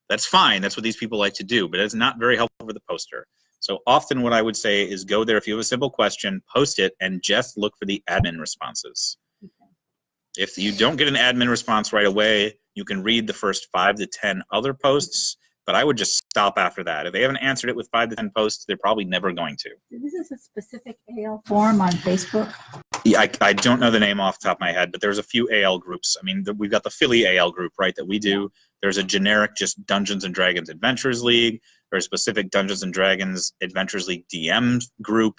That's fine. That's what these people like to do, but it's not very helpful for the poster. So often what I would say is go there if you have a simple question, post it, and just look for the admin responses. If you don't get an admin response right away, you can read the first 5 to 10 other posts, but I would just stop after that. If they haven't answered it with 5 to 10 posts, they're probably never going to. Is this a specific AL forum on Facebook? Yeah, I don't know the name off the top of my head, but there's a few AL groups. I mean, we've got the Philly AL group, right, that we do. There's a generic just Dungeons and Dragons Adventurers League. There's a specific Dungeons and Dragons Adventurers League DM group.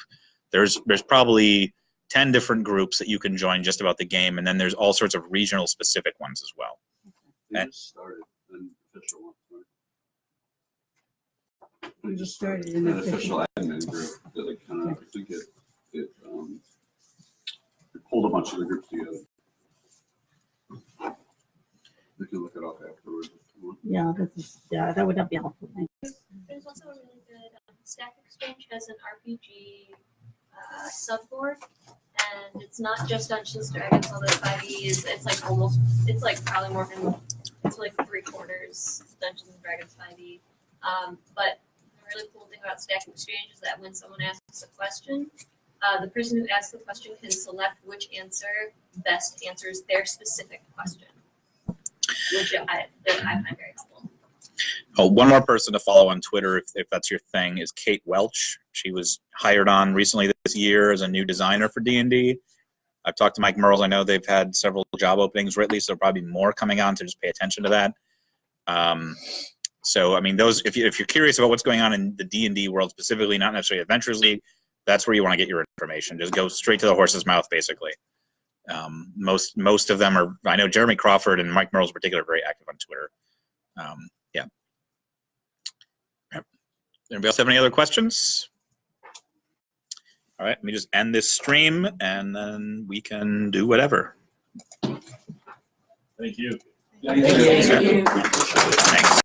There's probably 10 different groups that you can join just about the game, and then there's all sorts of regional specific ones as well. They just started an official one. Right? We just started an official admin group that like kind of, I think it pulled a bunch of the groups together. We can look it up afterwards. Yeah, that would be helpful. Thank you. There's also a really good Stack Exchange has an RPG subboard, and it's not just Dungeons and Dragons, although 5e it's like probably more than, it's like 3/4 Dungeons and Dragons 5e. But the really cool thing about Stack Exchange is that when someone asks a question, the person who asks the question can select which answer best answers their specific question, which I find very helpful. Oh, one more person to follow on Twitter, if that's your thing, is Kate Welch. She was hired on recently this year as a new designer for D&D. I've talked to Mike Merles. I know they've had several job openings, or at least there'll probably be more coming on, to just pay attention to that. So, I mean, those if you're curious about what's going on in the D&D world specifically, not necessarily Adventurers League, that's where you want to get your information. Just go straight to the horse's mouth, basically. Most of them are, I know Jeremy Crawford and Mike Merles in particular are very active on Twitter. Yeah. Anybody else have any other questions? All right, let me just end this stream, and then we can do whatever. Thank you. Thank you. Thanks.